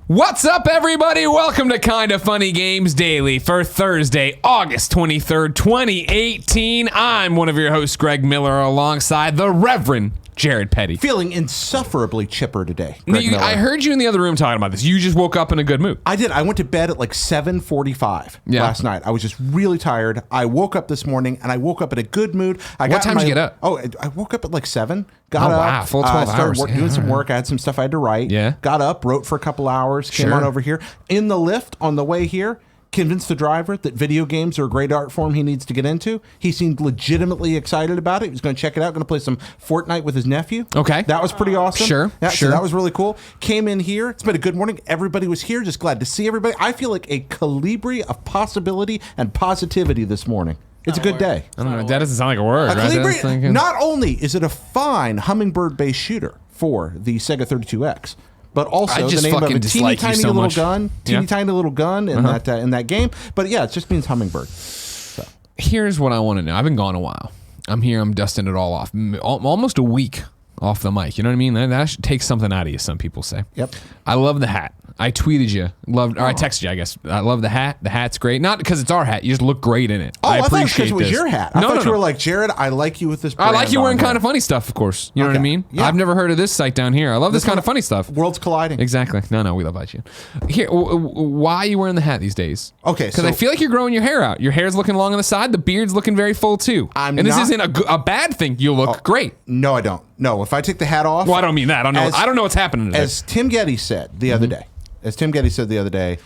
What's up, everybody? Welcome to Kinda Funny Games Daily for Thursday, August 23rd, 2018. I'm one of your hosts, Greg Miller, alongside the Reverend Jared Petty. Feeling insufferably chipper today. I heard you in the other room talking about this. You just woke up in a good mood. I did. I went to bed at like 7:45 last night. I was just really tired. I woke up this morning and I woke up in a good mood. What time did you get up? Oh, I woke up at like 7. Got up. Wow, full 12 hours. Started doing some work. I had some stuff I had to write. Yeah. Got up, wrote for a couple hours, came on over here. In the lift on the way here, convinced the driver that video games are a great art form he needs to get into. He seemed legitimately excited about it. He was going to check it out, going to play some Fortnite with his nephew. Okay. That was pretty awesome. Sure. So that was really cool. Came in here. It's been a good morning. Everybody was here. Just glad to see everybody. I feel like a colibri of possibility and positivity this morning. It's a good day. I don't know. That doesn't sound like a word. Colibri, not only is it a fine hummingbird-based shooter for the Sega 32X, but also the name of a teeny tiny little gun in that game. But yeah, it just means hummingbird. So. Here's what I want to know. I've been gone a while. I'm here. I'm dusting it all off. Almost a week off the mic. You know what I mean? That should take something out of you, some people say. Yep. I love the hat. I tweeted you. I texted you, I guess. I love the hat. The hat's great. Not because it's our hat. You just look great in it. Oh, I thought appreciate it was your hat. I thought you were like, Jared, I like you with this brand. I like you wearing kind of funny stuff, of course. You know what I mean? Yeah. I've never heard of this site down here. I love this kind of funny stuff. Worlds colliding. Exactly. No, we love you. Here, why are you wearing the hat these days? Okay, because I feel like you're growing your hair out. Your hair's looking long on the side. The beard's looking very full too. This isn't a bad thing. You look great. No, I don't. No, if I take the hat off. Well, I don't mean that. I don't know what's happening today. As Tim Getty said the other day.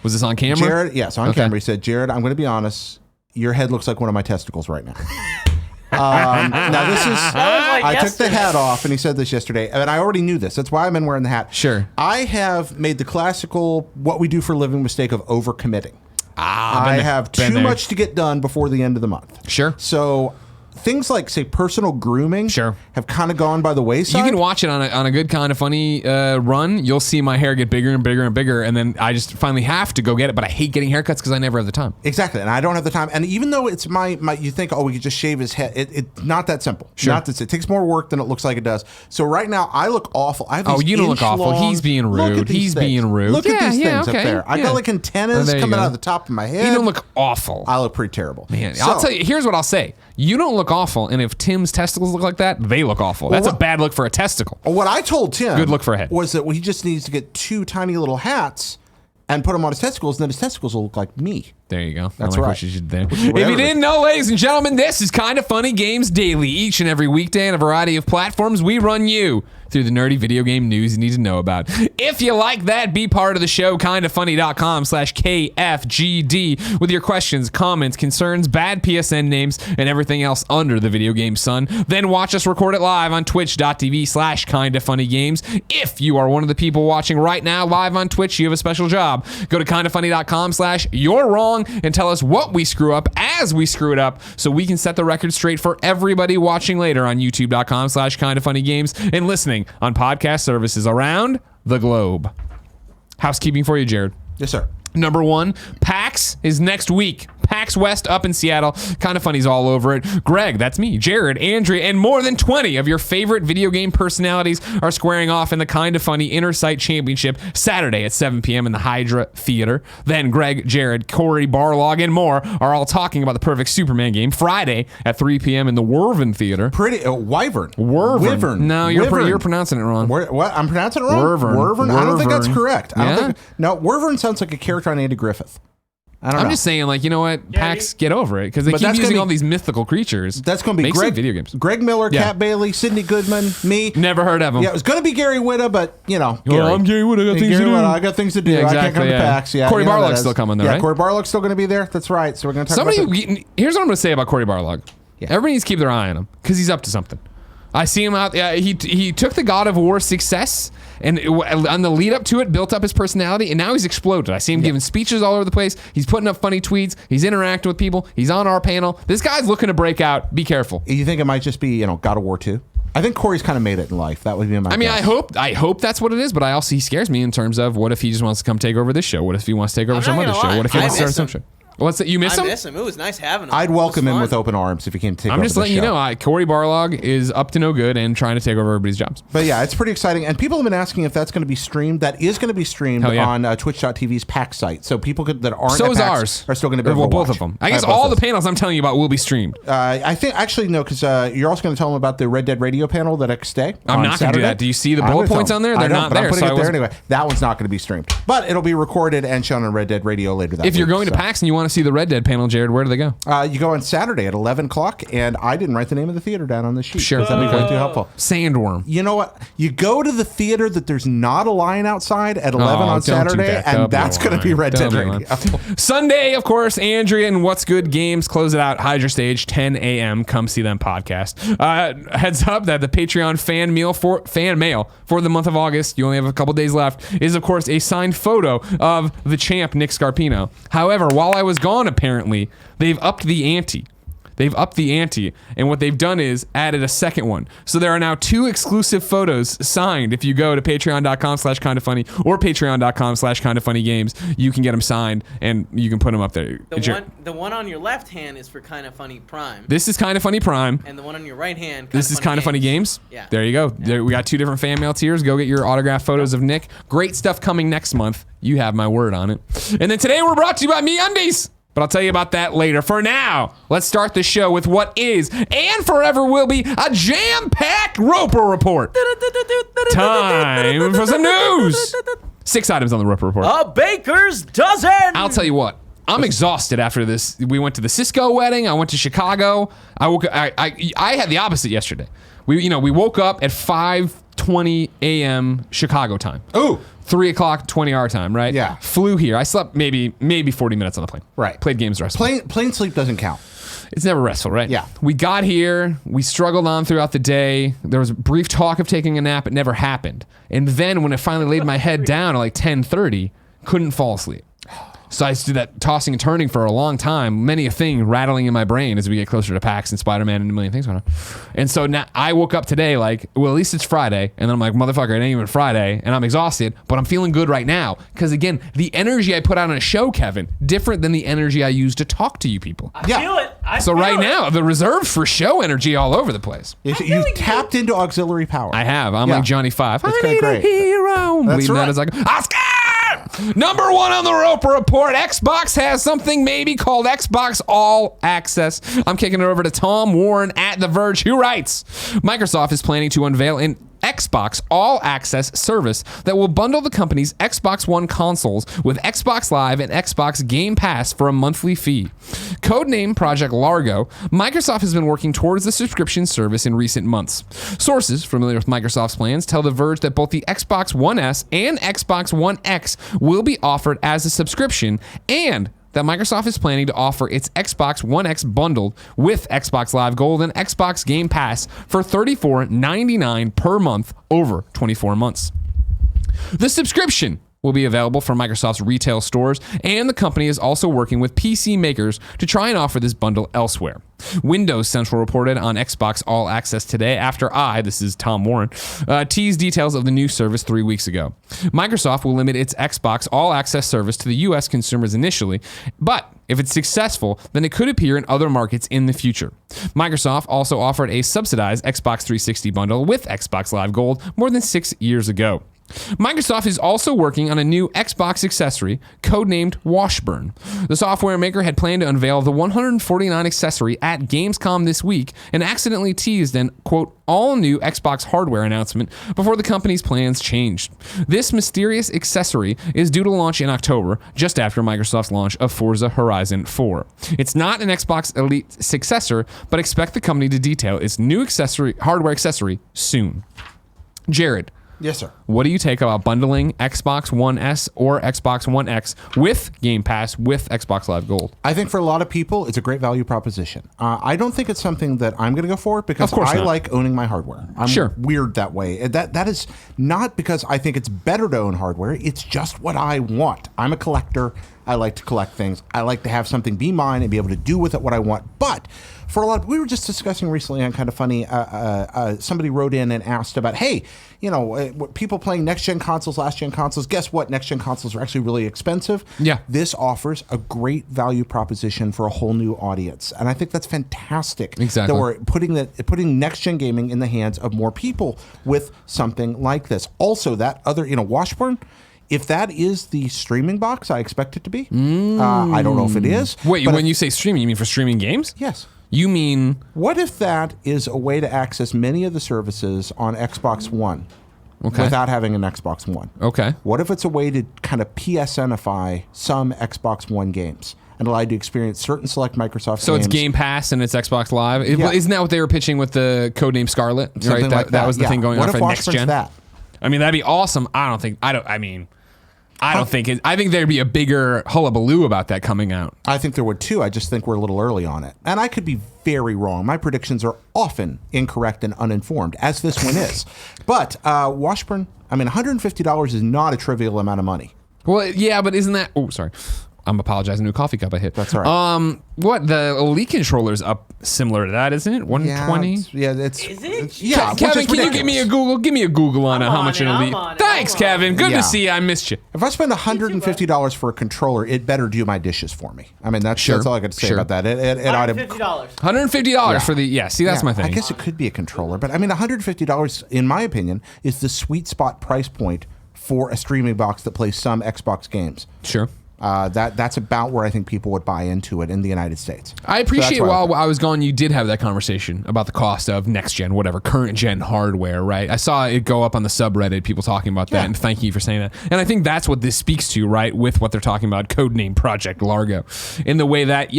Was this on camera? Jared, yes, on camera. He said, Jared, I'm going to be honest. Your head looks like one of my testicles right now. Now this is, I took the hat off, and he said this yesterday, and I already knew this. That's why I've been wearing the hat. Sure. I have made the classical, what we do for a living mistake of overcommitting. I have too much to get done before the end of the month. Sure. So things like, say, personal grooming have kind of gone by the wayside. You can watch it on a good kind of funny run. You'll see my hair get bigger and bigger and bigger, and then I just finally have to go get it, but I hate getting haircuts because I never have the time. Exactly, and I don't have the time. And even though it's my you think, we could just shave his head. It's not that simple. Sure. It takes more work than it looks like it does. So right now, I look awful. I have these you don't look awful. He's being rude. He's being rude. Look at these things up there. I got like antennas coming out of the top of my head. You don't look awful. I look pretty terrible. Man, I'll tell you, here's what I'll say. You don't look awful, and if Tim's testicles look like that, they look awful. That's a bad look for a testicle. What I told Tim, good look for a head, was that he just needs to get two tiny little hats and put them on his testicles, and then his testicles will look like me. There you go. That's right. What you did there. If you didn't know, ladies and gentlemen, this is Kinda Funny Games Daily. Each and every weekday on a variety of platforms, we run you through the nerdy video game news you need to know about. If you like that, be part of the show, kindafunny.com/KFGD with your questions, comments, concerns, bad PSN names, and everything else under the video game sun. Then watch us record it live on twitch.tv/kindafunnygames. If you are one of the people watching right now live on Twitch, you have a special job. Go to kindafunny.com/you're wrong and tell us what we screw up as we screw it up so we can set the record straight for everybody watching later on youtube.com/kindafunnygames and listening on podcast services around the globe. Housekeeping for you, Jared. Yes, sir. Number one, PAX is next week. PAX West up in Seattle. Kinda Funny's all over it. Greg, that's me, Jared, Andrea, and more than 20 of your favorite video game personalities are squaring off in the Kinda Funny Inner-Site Championship Saturday at 7 p.m. in the Hydra Theatre. Then Greg, Jared, Cory Barlog, and more are all talking about the perfect Superman game Friday at 3 p.m. in the Wyvern Theatre. Wyvern. No, you're pronouncing it wrong. What? I'm pronouncing it wrong? Wyvern. I don't think that's correct. Yeah? Wyvern sounds like a character on Andy Griffith. I'm just saying, you know what? PAX, get over it, because they keep using all these mythical creatures. That's going to be Greg, video games. Greg Miller, Kat Bailey, Sidney Goodman, me. Never heard of him. Yeah, it was going to be Gary Whitta, but, Gary. I'm Gary Whitta, I got things to do. I got things to do. Exactly, I can't come to PAX. Yeah, Cory Barlog's still coming, though, right? Cory Barlog's still going to be there. That's right. So we're going to talk about Here's what I'm going to say about Cory Barlog. Yeah. Everybody needs to keep their eye on him, because he's up to something. I see him out. He took the God of War success and on the lead up to it, built up his personality, and now he's exploded. I see him giving speeches all over the place. He's putting up funny tweets. He's interacting with people. He's on our panel. This guy's looking to break out. Be careful. You think it might just be God of War 2? I think Cory's kind of made it in life. That would be my guess. I hope that's what it is, but he scares me in terms of what if he just wants to come take over this show? What if he wants to take over some other show? What if he wants to start some show? What's that? You miss him? I miss him. It was nice having him. I'd welcome him with open arms if he came to take over the show. I'm just letting you know, Cory Barlog is up to no good and trying to take over everybody's jobs. But yeah, it's pretty exciting. And people have been asking if that's going to be streamed. That is going to be streamed on Twitch.tv's PAX site. So people that aren't at PAX are still going to be able to watch. Both of them. I guess all the panels I'm telling you about will be streamed. I think, actually, no, because you're also going to tell them about the Red Dead Radio panel the next day. I'm not going to do that. Do you see the bullet points on there? They're not there. I'm putting it there anyway. That one's not going to be streamed. But it'll be recorded and shown on Red Dead Radio later that week. If you're going to PAX and you want to see the Red Dead panel, Jared, where do they go? You go on Saturday at 11 o'clock, and I didn't write the name of the theater down on the sheet. Sure. That'd be way too helpful. Sandworm. You know what? You go to the theater that there's not a line outside at 11 on Saturday, and that's going to be Red Dead Radio. Sunday, of course, Andrea and What's Good Games close it out. Hydra Stage, 10 a.m. Come see them podcast. Heads up that the Patreon fan mail for the month of August, you only have a couple days left, is, of course, a signed photo of the champ, Nick Scarpino. However, while I was gone, apparently, they've upped the ante. And what they've done is added a second one. So there are now 2 exclusive photos signed. If you go to patreon.com/kindafunny or patreon.com/kindafunnygames, you can get them signed and you can put them up there. The one on your left hand is for Kinda Funny Prime. This is Kinda Funny Prime. And the one on your right hand, this is Kinda Funny Games. Yeah. There you go. Yeah. We got 2 different fan mail tiers. Go get your autographed photos of Nick. Great stuff coming next month. You have my word on it. And then today we're brought to you by MeUndies. But I'll tell you about that later. For now, let's start the show with what is and forever will be a jam-packed Roper Report. Time for some news. 6 items on the Roper Report. A baker's dozen. I'll tell you what. I'm exhausted after this. We went to the Cisco wedding. I went to Chicago. I had the opposite yesterday. We woke up at 5:20 a.m. Chicago time. Ooh. 3 o'clock, 20-hour time, right? Yeah. Flew here. I slept maybe 40 minutes on the plane. Right. Played games the rest. Plane sleep doesn't count. It's never restful, right? Yeah. We got here. We struggled on throughout the day. There was a brief talk of taking a nap. It never happened. And then when I finally laid my head down at like 10:30, couldn't fall asleep. So I did that tossing and turning for a long time, many a thing rattling in my brain as we get closer to PAX and Spider-Man and a million things going on. And so now I woke up today like, well, at least it's Friday. And then I'm like, motherfucker, it ain't even Friday. And I'm exhausted, but I'm feeling good right now. Because again, the energy I put out on a show, Kevin, different than the energy I use to talk to you people. I feel it. So right now, the reserves for show energy all over the place. You tapped into auxiliary power. I have. I'm like Johnny Five. That's I kind need of great. a hero. That's Leaving right. that as like, Oscar! Number 1 on the Roper Report. Xbox has something maybe called Xbox All Access. I'm kicking it over to Tom Warren at The Verge, who writes, Microsoft is planning to unveil an Xbox All Access service that will bundle the company's Xbox One consoles with Xbox Live and Xbox Game Pass for a monthly fee. Codename Project Largo, Microsoft has been working towards the subscription service in recent months. Sources familiar with Microsoft's plans tell The Verge that both the Xbox One S and Xbox One X will be offered as a subscription, and that Microsoft is planning to offer its Xbox One X bundled with Xbox Live Gold and Xbox Game Pass for $34.99 per month over 24 months. The subscription will be available from Microsoft's retail stores, and the company is also working with PC makers to try and offer this bundle elsewhere. Windows Central reported on Xbox All Access today after this is Tom Warren, teased details of the new service 3 weeks ago. Microsoft will limit its Xbox All Access service to the U.S. consumers initially, but if it's successful, then it could appear in other markets in the future. Microsoft also offered a subsidized Xbox 360 bundle with Xbox Live Gold more than 6 years ago. Microsoft is also working on a new Xbox accessory codenamed Washburn. The software maker had planned to unveil the 149 accessory at Gamescom this week and accidentally teased an, quote, all-new Xbox hardware announcement before the company's plans changed. This mysterious accessory is due to launch in October, just after Microsoft's launch of Forza Horizon 4. It's not an Xbox Elite successor, but expect the company to detail its new hardware accessory soon. Jared. Yes, sir. What do you take about bundling Xbox One S or Xbox One X with Game Pass with Xbox Live Gold? I think for a lot of people, it's a great value proposition. I don't think it's something that I'm going to go for because I like owning my hardware. I'm weird that way. That is not because I think it's better to own hardware. It's just what I want. I'm a collector. I like to collect things. I like to have something be mine and be able to do with it what I want. But for a lot, we were just discussing recently on Kind of Funny. Somebody wrote in and asked about, hey, people playing next-gen consoles, last-gen consoles. Guess what? Next-gen consoles are actually really expensive. Yeah. This offers a great value proposition for a whole new audience, and I think that's fantastic. Exactly. That we're putting next-gen gaming in the hands of more people with something like this. Also, that other, Washburn. If that is the streaming box I expect it to be, I don't know if it is. Wait, when you say streaming, you mean for streaming games? Yes. You mean... What if that is a way to access many of the services on Xbox One without having an Xbox One? Okay. What if it's a way to kind of PSNify some Xbox One games and allow you to experience certain select Microsoft games? So it's Game Pass and it's Xbox Live? Yeah. Isn't that what they were pitching with the codename Scarlet? Something right? like That was the thing going on for next gen? That? I mean, that'd be awesome. I think there'd be a bigger hullabaloo about that coming out. I think there would too. I just think we're a little early on it. And I could be very wrong. My predictions are often incorrect and uninformed, as this one is. But Washburn, $150 is not a trivial amount of money. Well, yeah, but isn't that... Oh, sorry. I'm apologizing. New coffee cup I hit. That's all right. What? The Elite controller's up similar to that, isn't it? 120? Yeah, it's... Is it? Yeah, Kevin, can you give me a Google? Give me a Google on how much an Elite... Thanks, Kevin. Good to see you. I missed you. If I spend $150 for a controller, it better do my dishes for me. That's all I got to say about that. It ought to... $150 for the... Yeah, see, that's my thing. I guess it could be a controller, but $150, in my opinion, is the sweet spot price point for a streaming box that plays some Xbox games. Sure. That's about where I think people would buy into it in the United States. I appreciate while I was gone, you did have that conversation about the cost of next gen, whatever, current gen hardware, right? I saw it go up on the subreddit, people talking about that, and thank you for saying that. And I think that's what this speaks to, right, with what they're talking about, codename Project Largo, in the way that,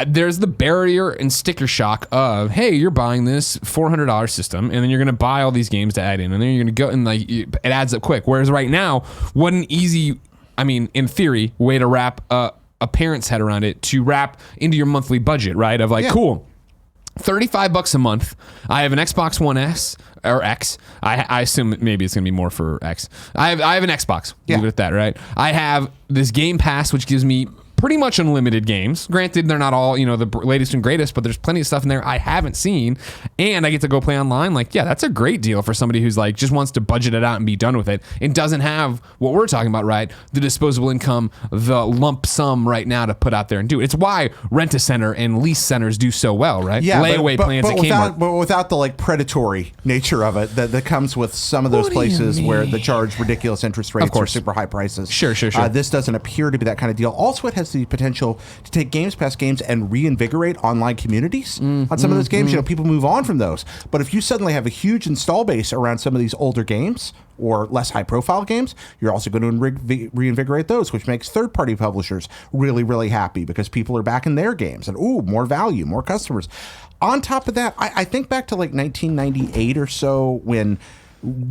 there's the barrier and sticker shock of, hey, you're buying this $400 system, and then you're going to buy all these games to add in, and then you're going to go, and it adds up quick. Whereas right now, what an easy... in theory, way to wrap a parent's head around it, to wrap into your monthly budget, right? Of cool, $35 a month. I have an Xbox One S or X. I assume maybe it's gonna be more for X. I have an Xbox. Leave it at that, right? I have this Game Pass, which gives me pretty much unlimited games. Granted, they're not all, the latest and greatest, but there's plenty of stuff in there I haven't seen, and I get to go play online. That's a great deal for somebody who's just wants to budget it out and be done with it, and doesn't have what we're talking about, right? The disposable income, the lump sum right now to put out there and do it. It's why Rent-A-Center and Lease centers do so well, right? Yeah, layaway plans at Kmart. But without the predatory nature of it that comes with some of those places where they charge ridiculous interest rates or super high prices. Sure. This doesn't appear to be that kind of deal. Also, it has the potential to take Games Pass games and reinvigorate online communities on some of those games. People move on from those. But if you suddenly have a huge install base around some of these older games or less high-profile games, you're also going to reinvigorate those, which makes third-party publishers really, really happy because people are back in their games and, more value, more customers. On top of that, I think back to 1998 or so when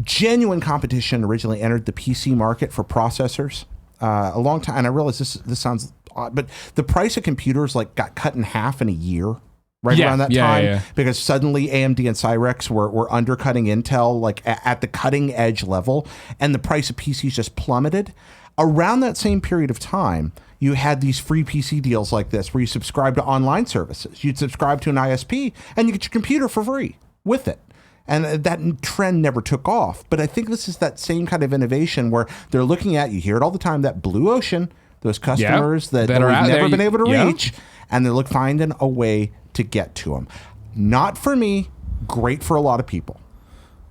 genuine competition originally entered the PC market for processors. A long time, and I realize this sounds odd, but the price of computers got cut in half in a year, around that time, because suddenly AMD and Cyrex were undercutting Intel at the cutting edge level, and the price of PCs just plummeted. Around that same period of time, you had these free PC deals like this, where you subscribe to online services. You'd subscribe to an ISP, and you get your computer for free with it. And that trend never took off. But I think this is that same kind of innovation where they're looking at, you hear it all the time, that blue ocean, those customers that we've never been able to reach, and they're finding a way to get to them. Not for me, great for a lot of people.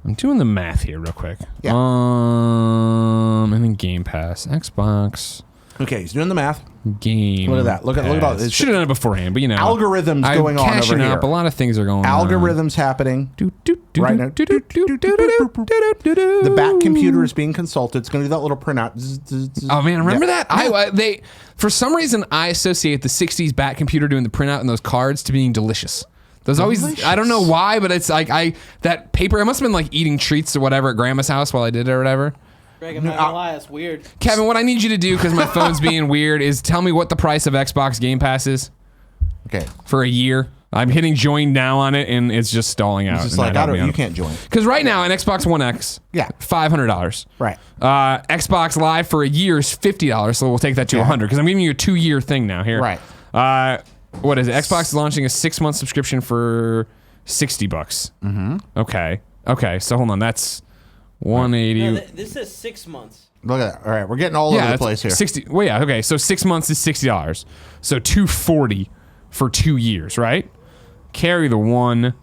I'm doing the math here real quick. Yeah. And then Game Pass, Xbox. Okay, he's doing the math. Game. Look at that. Look at all this. Should have done it beforehand, but algorithms going on over here. Up. A lot of things are going on. Algorithms happening right now. The back computer is being consulted. It's going to do that little printout. Oh man, remember that? They for some reason I associate the '60s back computer doing the printout and those cards to being delicious. Those always, I don't know why, but it's that paper. I must have been eating treats or whatever at Grandma's house while I did it or whatever. Greg, I'm not gonna lie, it's weird. Kevin, what I need you to do, because my phone's being weird, is tell me what the price of Xbox Game Pass is. Okay. For a year. I'm hitting join now on it, and it's just stalling out. It's just like, you can't join. Because right now, an Xbox One X, $500. Right. Xbox Live for a year is $50, so we'll take that to $100, because I'm giving you a 2-year thing now here. Right. What is it? Xbox is launching a 6-month subscription for $60. Mm-hmm. Okay, so hold on. That's 180. No, this says 6 months. Look at that. All right, we're getting all over the place here. 60. Well, yeah, okay. So 6 months is $60. So $240 for 2 years, right? Carry the one.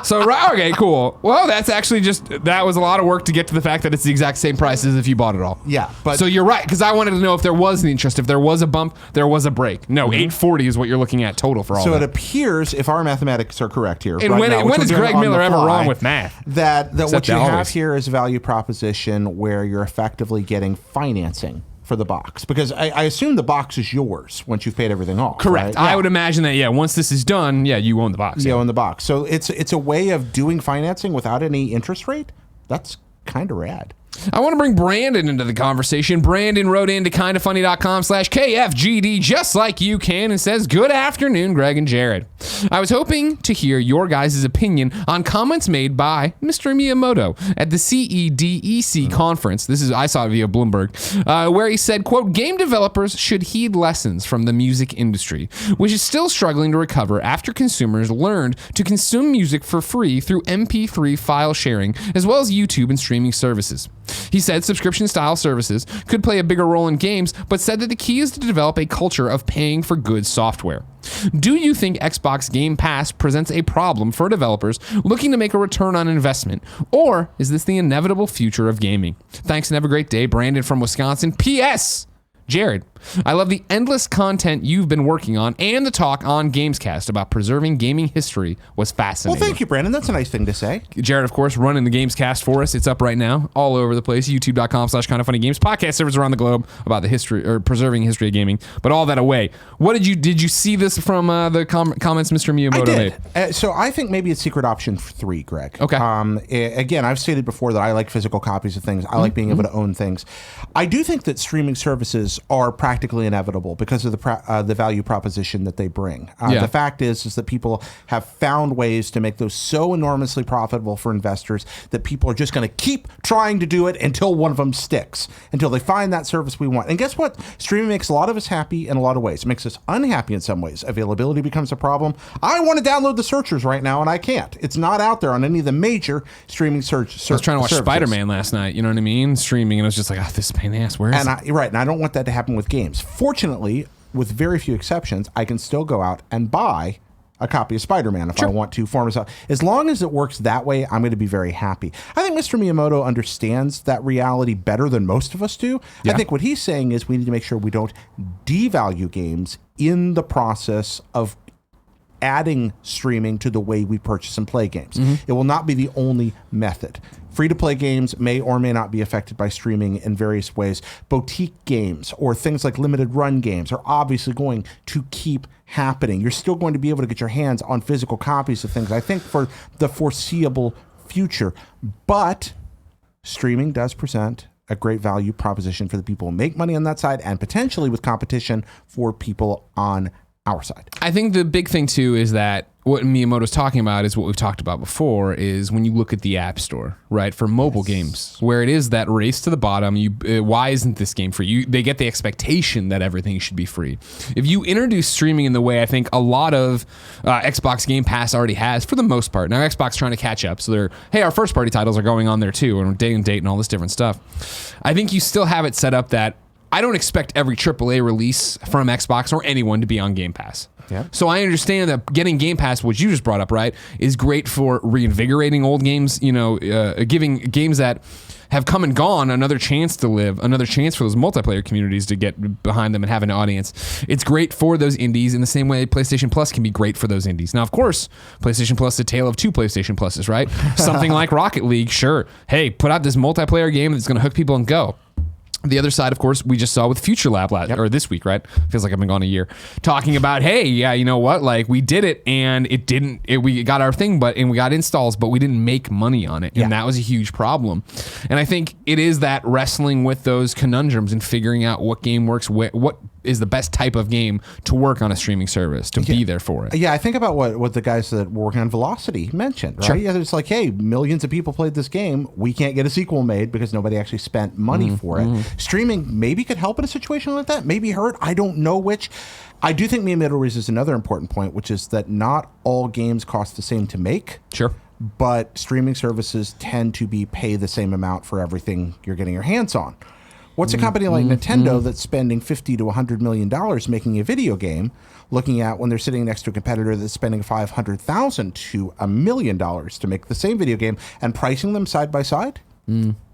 So, okay, cool. Well, that's actually that was a lot of work to get to the fact that it's the exact same price as if you bought it all. Yeah, but so you're right, because I wanted to know if there was an interest, if there was a bump, there was a break. No, $840 is what you're looking at total for all so that. It appears, if our mathematics are correct here, and right when is Greg Miller ever wrong with math? That what you have here is a value proposition where you're effectively getting financing for the box, because I assume the box is yours once you've paid everything off. Correct. Right? I would imagine that. Once this is done, you own the box. You own the box. So it's a way of doing financing without any interest rate. That's kind of rad. I want to bring Brandon into the conversation. Brandon wrote into kindafunny.com/KFGD just like you can and says, "Good afternoon, Greg and Jared. I was hoping to hear your guys' opinion on comments made by Mr. Miyamoto at the CEDEC conference." I saw it via Bloomberg, where he said, quote, "Game developers should heed lessons from the music industry, which is still struggling to recover after consumers learned to consume music for free through MP3 file sharing, as well as YouTube and streaming services." He said subscription-style services could play a bigger role in games, but said that the key is to develop a culture of paying for good software. Do you think Xbox Game Pass presents a problem for developers looking to make a return on investment, or is this the inevitable future of gaming? Thanks and have a great day. Brandon from Wisconsin. P.S. Jared, I love the endless content you've been working on, and the talk on Gamescast about preserving gaming history was fascinating. Well, thank you, Brandon. That's a nice thing to say. Jared, of course, running the Gamescast for us. It's up right now, all over the place. YouTube.com/kindoffunnygames. Podcast servers around the globe about the history or preserving history of gaming. But all that away. Did you see this from the comments Mr. Miyamoto made? So I think maybe it's secret option 3, Greg. Okay. Again, I've stated before that I like physical copies of things. I like being able to own things. I do think that streaming services are practically inevitable because of the value proposition that they bring. The fact is that people have found ways to make those so enormously profitable for investors that people are just going to keep trying to do it until one of them sticks, until they find that service we want. And guess what? Streaming makes a lot of us happy in a lot of ways. It makes us unhappy in some ways. Availability becomes a problem. I want to download the searchers right now, and I can't. It's not out there on any of the major streaming services. I was trying to watch Spider-Man last night, you know what I mean? Streaming, and I was just like, this is a pain in the ass. Where is it? And I don't want that to happen with games. Fortunately, with very few exceptions, I can still go out and buy a copy of Spider-Man if I want to form myself. As long as it works that way, I'm going to be very happy. I think Mr. Miyamoto understands that reality better than most of us do. Yeah. I think what he's saying is we need to make sure we don't devalue games in the process of adding streaming to the way we purchase and play games. It will not be the only method. Free-to-play games may or may not be affected by streaming in various ways. Boutique games or things like limited run games are obviously going to keep happening. You're still going to be able to get your hands on physical copies of things, I think, for the foreseeable future. But streaming does present a great value proposition for the people who make money on that side, and potentially with competition for people on our side. I think the big thing too is that what Miyamoto's talking about is what we've talked about before, is when you look at the App Store, right, for mobile games, where it is that race to the bottom. Why isn't this game free? They get the expectation that everything should be free. If you introduce streaming in the way I think a lot of Xbox Game Pass already has, for the most part, now Xbox trying to catch up, so our first party titles are going on there too, and day and date and all this different stuff. I think you still have it set up that I don't expect every AAA release from Xbox or anyone to be on Game Pass. Yeah. So I understand that getting Game Pass, which you just brought up, right, is great for reinvigorating old games, giving games that have come and gone another chance to live, another chance for those multiplayer communities to get behind them and have an audience. It's great for those indies in the same way PlayStation Plus can be great for those indies. Now, of course, PlayStation Plus is a tale of two PlayStation Pluses, right? Something like Rocket League, sure. Hey, put out this multiplayer game that's going to hook people and go. The other side, of course, we just saw with Future Lab or this week, right? Feels like I've been gone a year. Talking about, hey, yeah, you know what? Like, we did it, and we got our thing, and we got installs, but we didn't make money on it, and that was a huge problem. And I think it is that wrestling with those conundrums and figuring out what game works, what is the best type of game to work on a streaming service, to be there for it. Yeah, I think about what the guys that were working on Velocity mentioned, right? Sure. Yeah, it's like, hey, millions of people played this game. We can't get a sequel made because nobody actually spent money for it. Streaming maybe could help in a situation like that, maybe hurt. I don't know which. I do think Miyamoto raises another important point, which is that not all games cost the same to make. Sure. But streaming services tend to be pay the same amount for everything you're getting your hands on. What's a company like Nintendo that's spending $50 to $100 million making a video game, looking at when they're sitting next to a competitor that's spending $500,000 to $1 million to make the same video game and pricing them side by side?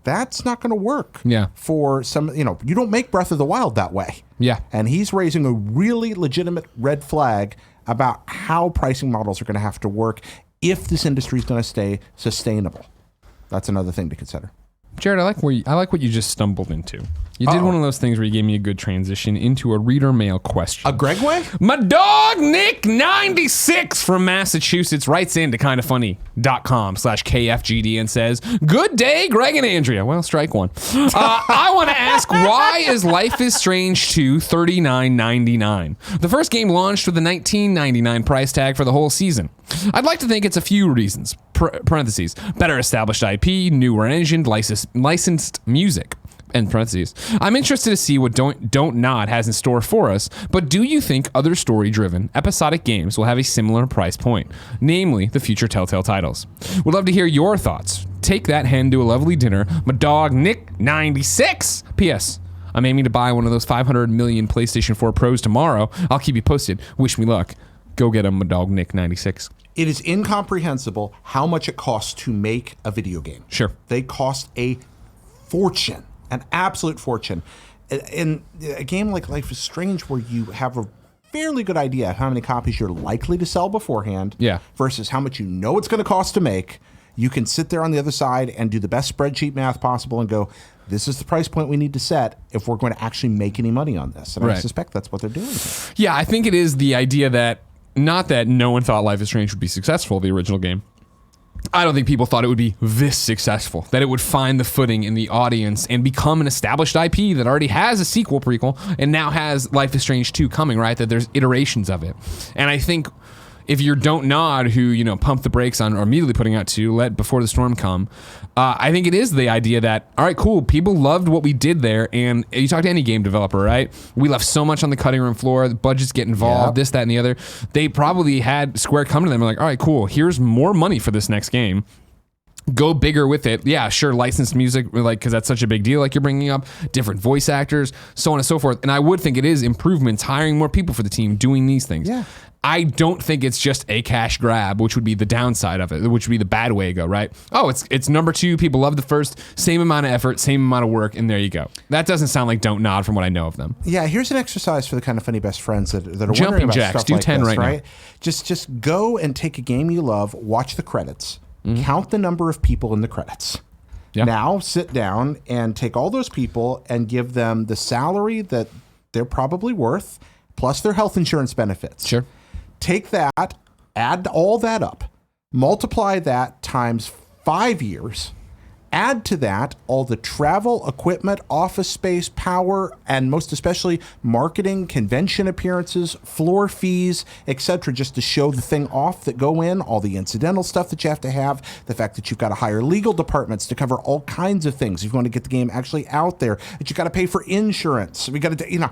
That's not going to work. Yeah. For some, you don't make Breath of the Wild that way. Yeah. And he's raising a really legitimate red flag about how pricing models are going to have to work if this industry is going to stay sustainable. That's another thing to consider. Jared, I like what you just stumbled into. You did one of those things where you gave me a good transition into a reader mail question. A Greg way? My dog Nick 96 from Massachusetts writes in to kindafunny.com/KFGD and says, "Good day, Greg and Andrea." Well, strike one. I want to ask, why is Life is Strange 2 $39.99? The first game launched with a $19.99 price tag for the whole season. I'd like to think it's a few reasons. Parentheses, better established IP, newer engine, licensed music. End parentheses. I'm interested to see what Don't Nod has in store for us, but do you think other story-driven, episodic games will have a similar price point, namely the future Telltale titles? Would love to hear your thoughts. Take that hen to a lovely dinner. My dog Nick 96. P.S. I'm aiming to buy one of those 500 million PlayStation 4 Pros tomorrow. I'll keep you posted. Wish me luck. Go get him, my dog Nick 96. It is incomprehensible how much it costs to make a video game. Sure. They cost a fortune. An absolute fortune. In a game like Life is Strange, where you have a fairly good idea of how many copies you're likely to sell beforehand versus how much it's going to cost to make, you can sit there on the other side and do the best spreadsheet math possible and go, this is the price point we need to set if we're going to actually make any money on this. And I suspect that's what they're doing. Yeah, I think it is the idea that, not that no one thought Life is Strange would be successful, the original game. I don't think people thought it would be this successful, that it would find the footing in the audience and become an established IP that already has a sequel prequel and now has Life is Strange 2 coming, right? That there's iterations of it. And I think if you're Don't Nod, who, pumped the brakes on or immediately putting out 2, let Before the Storm come, I think it is the idea that, all right, cool, people loved what we did there, and you talk to any game developer, right? We left so much on the cutting room floor, the budgets get involved, this, that, and the other. They probably had Square come to them and like, all right, cool, here's more money for this next game. Go bigger with it. Yeah, sure, licensed music, because that's such a big deal, like you're bringing up, different voice actors, so on and so forth. And I would think it is improvements, hiring more people for the team, doing these things. Yeah. I don't think it's just a cash grab, which would be the downside of it, which would be the bad way to go, right? Oh, it's number 2. People love the first. Same amount of effort, same amount of work, and there you go. That doesn't sound like Don't Nod from what I know of them. Yeah, here's an exercise for the kind of funny best friends that are wondering about stuff do like 10 this, right right? now. Just go and take a game you love, watch the credits, count the number of people in the credits. Yeah. Now sit down and take all those people and give them the salary that they're probably worth, plus their health insurance benefits. Sure. Take that, add all that up, multiply that times 5 years, add to that all the travel, equipment, office space, power, and most especially marketing, convention appearances, floor fees, etc., just to show the thing off that go in, all the incidental stuff that you have to have, the fact that you've got to hire legal departments to cover all kinds of things. If you want to get the game actually out there, that you got to pay for insurance. We got to,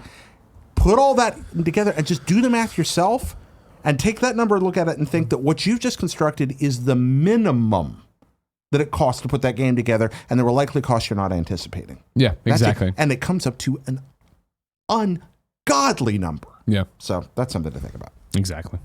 put all that together and just do the math yourself. And take that number and look at it and think that what you've just constructed is the minimum that it costs to put that game together, and there will likely cost you're not anticipating. Yeah, exactly. And it comes up to an ungodly number. Yeah. So that's something to think about. Exactly.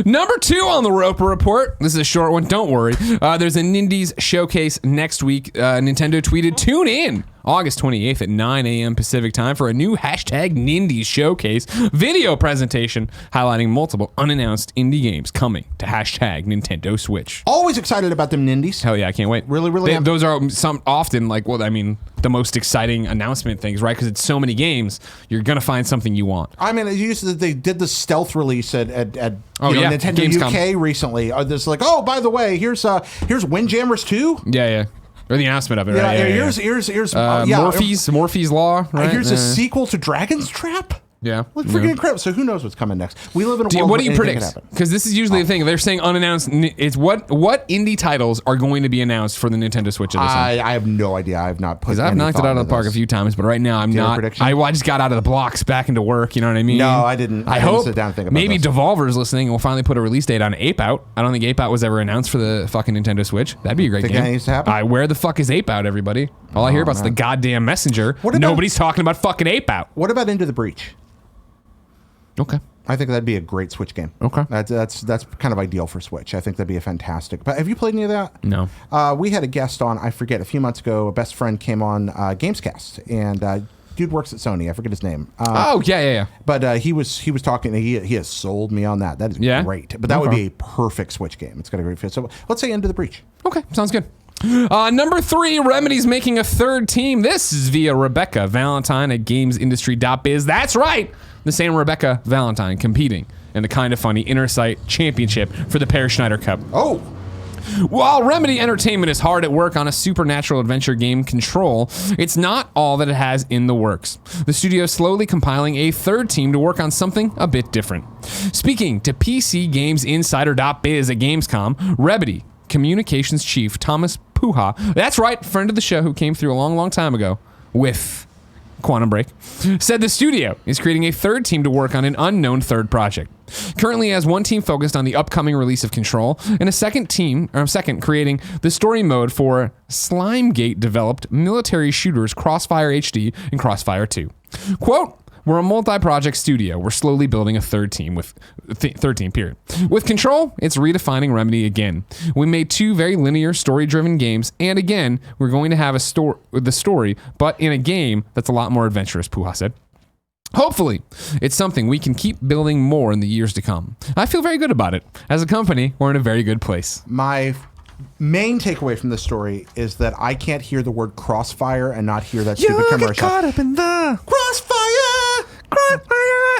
Number 2 on the Roper Report. This is a short one. Don't worry. There's a Nindies showcase next week. Nintendo tweeted, tune in August 28th at 9 a.m. Pacific time for a new #Nindies showcase video presentation highlighting multiple unannounced indie games coming to #Nintendo Switch. Always excited about them Nindies. Hell yeah, I can't wait. Really. Those are some often the most exciting announcement things, right? Because it's so many games, you're going to find something you want. I mean, they did the stealth release at Nintendo Gamescom. UK recently. There's like, oh, by the way, here's Windjammers 2. Yeah. Or the announcement of it, right? Here's Morphe's Law, right? Here's a sequel to Dragon's Trap. Yeah. Like freaking incredible. So who knows what's coming next? We live in a world what do you where predict? Because this is usually the thing. They're saying unannounced. It's what indie titles are going to be announced for the Nintendo Switch edition? I have no idea. I have not put. Because I've knocked it out of the park a few times, but right now I'm not. I just got out of the blocks back into work. You know what I mean? No, I didn't. I hope sit down and think about maybe this. Devolver's listening and we'll finally put a release date on Ape Out. I don't think Ape Out was ever announced for the fucking Nintendo Switch. That'd be a great Think game. that needs to happen? Where the fuck is Ape Out, everybody? All I hear about is the goddamn Messenger. Nobody's talking about fucking Ape Out. What about Into the Breach? Okay. I think that'd be a great Switch game. Okay. That's kind of ideal for Switch. I think that'd be a fantastic. But have you played any of that? No. We had a guest on, I forget, a few months ago, a best friend came on Gamescast, and dude works at Sony. I forget his name. Yeah. But he was talking, he has sold me on that. That is great. But that would be a perfect Switch game. It's got a great fit. So let's say Into the Breach. Okay, sounds good. Number 3, Remedy's making a third team. This is via Rebekah Valentine at GamesIndustry.biz. That's right. The same Rebekah Valentine competing in the Kind of Funny Inner Sight Championship for the Per Schneider Cup. Oh. While Remedy Entertainment is hard at work on a supernatural adventure game, Control, it's not all that it has in the works. The studio is slowly compiling a third team to work on something a bit different. Speaking to PC Games Insider.biz at Gamescom, Remedy Communications Chief Thomas Puha, that's right, friend of the show who came through a long time ago with Quantum Break, said the studio is creating a third team to work on an unknown third project. Currently has one team focused on the upcoming release of Control, and a second creating the story mode for Slimegate developed military shooters Crossfire HD and Crossfire 2. Quote, we're a multi-project studio. We're slowly building a third team period. With Control, it's redefining Remedy again. We made 2 very linear story-driven games, and again, we're going to have the story, but in a game that's a lot more adventurous, Puha said. Hopefully, it's something we can keep building more in the years to come. I feel very good about it. As a company, we're in a very good place. My main takeaway from this story is that I can't hear the word Crossfire and not hear that stupid commercial. Get caught up in the Crossfire!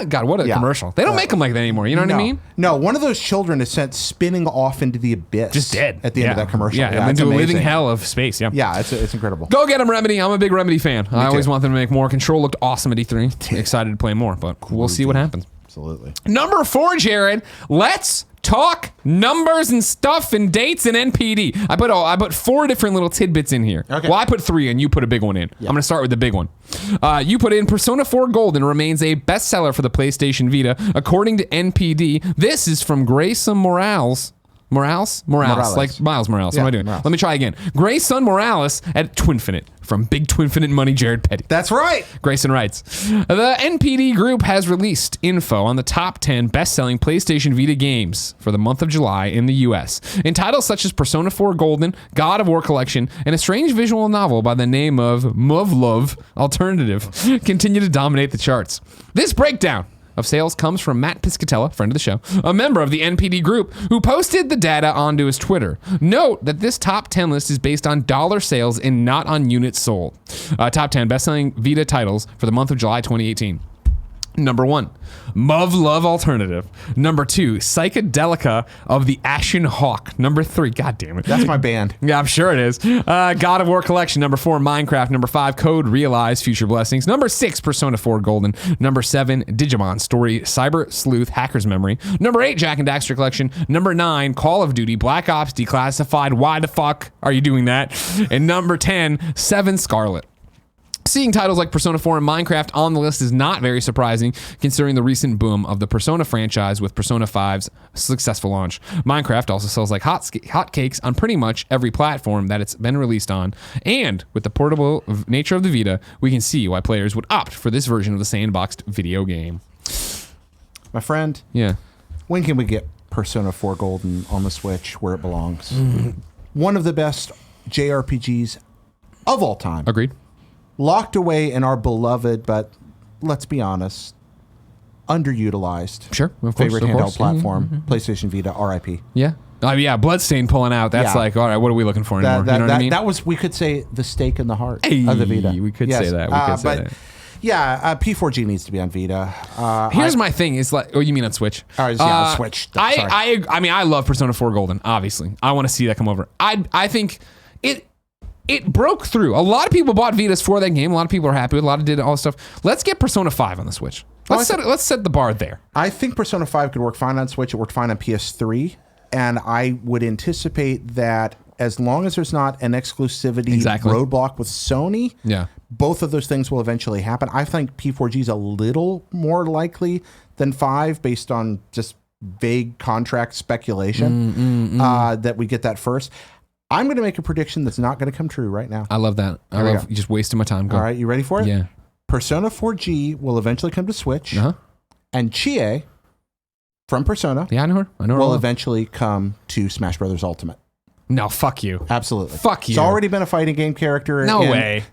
God, what a commercial. They don't make them like that anymore. You know what I mean? No, one of those children is sent spinning off into the abyss. Just dead. At the end of that commercial. Yeah, and into a living hell of space. Yeah. Yeah, it's incredible. Go get them, Remedy. I'm a big Remedy fan. I always want them to make more. Control looked awesome at E3. Excited to play more, but we'll see what happens. Absolutely. Number 4, Jared. Let's talk numbers and stuff and dates and NPD. I put 4 different little tidbits in here. Okay. Well, I put 3 and you put a big one in. Yeah. I'm going to start with the big one. You put in Persona 4 Golden remains a bestseller for the PlayStation Vita, according to NPD. This is from Grayson Morales. Morales? Like Miles Morales. Yeah, What am I doing? Morales. Let me try again. Grayson Morales at Twinfinite. From Big Twinfinite Money, Jared Petty. That's right. Grayson writes, the NPD group has released info on the top 10 best-selling PlayStation Vita games for the month of July in the US, in titles such as Persona 4 Golden, God of War Collection, and a strange visual novel by the name of Muv-Love Alternative continue to dominate the charts. This breakdown of sales comes from Matt Piscatella, friend of the show, a member of the NPD group, who posted the data onto his Twitter. Note that this top 10 list is based on dollar sales and not on units sold. Top 10 best-selling Vita titles for the month of July 2018. Number 1, Muv-Love Alternative. Number 2, Psychedelica of the Ashen Hawk. Number 3, God damn it. That's my band. Yeah, I'm sure it is. God of War Collection. Number 4, Minecraft. Number 5, Code Realize Future Blessings. Number 6, Persona 4 Golden. Number 7, Digimon Story Cyber Sleuth Hacker's Memory. Number 8, Jak and Daxter Collection. Number 9, Call of Duty Black Ops Declassified. Why the fuck are you doing that? And number 10, 7 Scarlet. Seeing titles like Persona 4 and Minecraft on the list is not very surprising, considering the recent boom of the Persona franchise with Persona 5's successful launch. Minecraft also sells like hotcakes on pretty much every platform that it's been released on, and with the portable nature of the Vita, we can see why players would opt for this version of the sandboxed video game. My friend, Yeah. when can we get Persona 4 Golden on the Switch where it belongs? One of the best JRPGs of all time. Agreed. Locked away in our beloved, but let's be honest, underutilized Sure, of course, favorite of handheld course. platform, PlayStation Vita, RIP. Yeah. Yeah, Bloodstain pulling out. That's Yeah. like, all right, what are we looking for anymore? You know what I mean? That was, we could say, the stake in the heart of the Vita. We could say that. We could say that. Yeah, P4G needs to be on Vita. Here's my thing. Is like, oh, you mean on Switch? On Switch. Sorry. I mean, I love Persona 4 Golden. Obviously, I want to see that come over. I think it. it broke through. A lot of people bought Vitas for that game. A lot of people are happy with it. A lot of did all this stuff. Let's get Persona 5 on the Switch. Let's set the bar there. I think Persona 5 could work fine on Switch. It worked fine on PS3. And I would anticipate that as long as there's not an exclusivity roadblock with Sony, both of those things will eventually happen. I think P4G is a little more likely than 5 based on just vague contract speculation that we get that first. I'm going to make a prediction that's not going to come true right now. I love that. I love you just wasting my time. Go. All right, you ready for it? Yeah. Persona 4G will eventually come to Switch, and Chie from Persona will eventually come to Smash Brothers Ultimate. No, fuck you. Absolutely. Fuck you. It's already been a fighting game character. No way.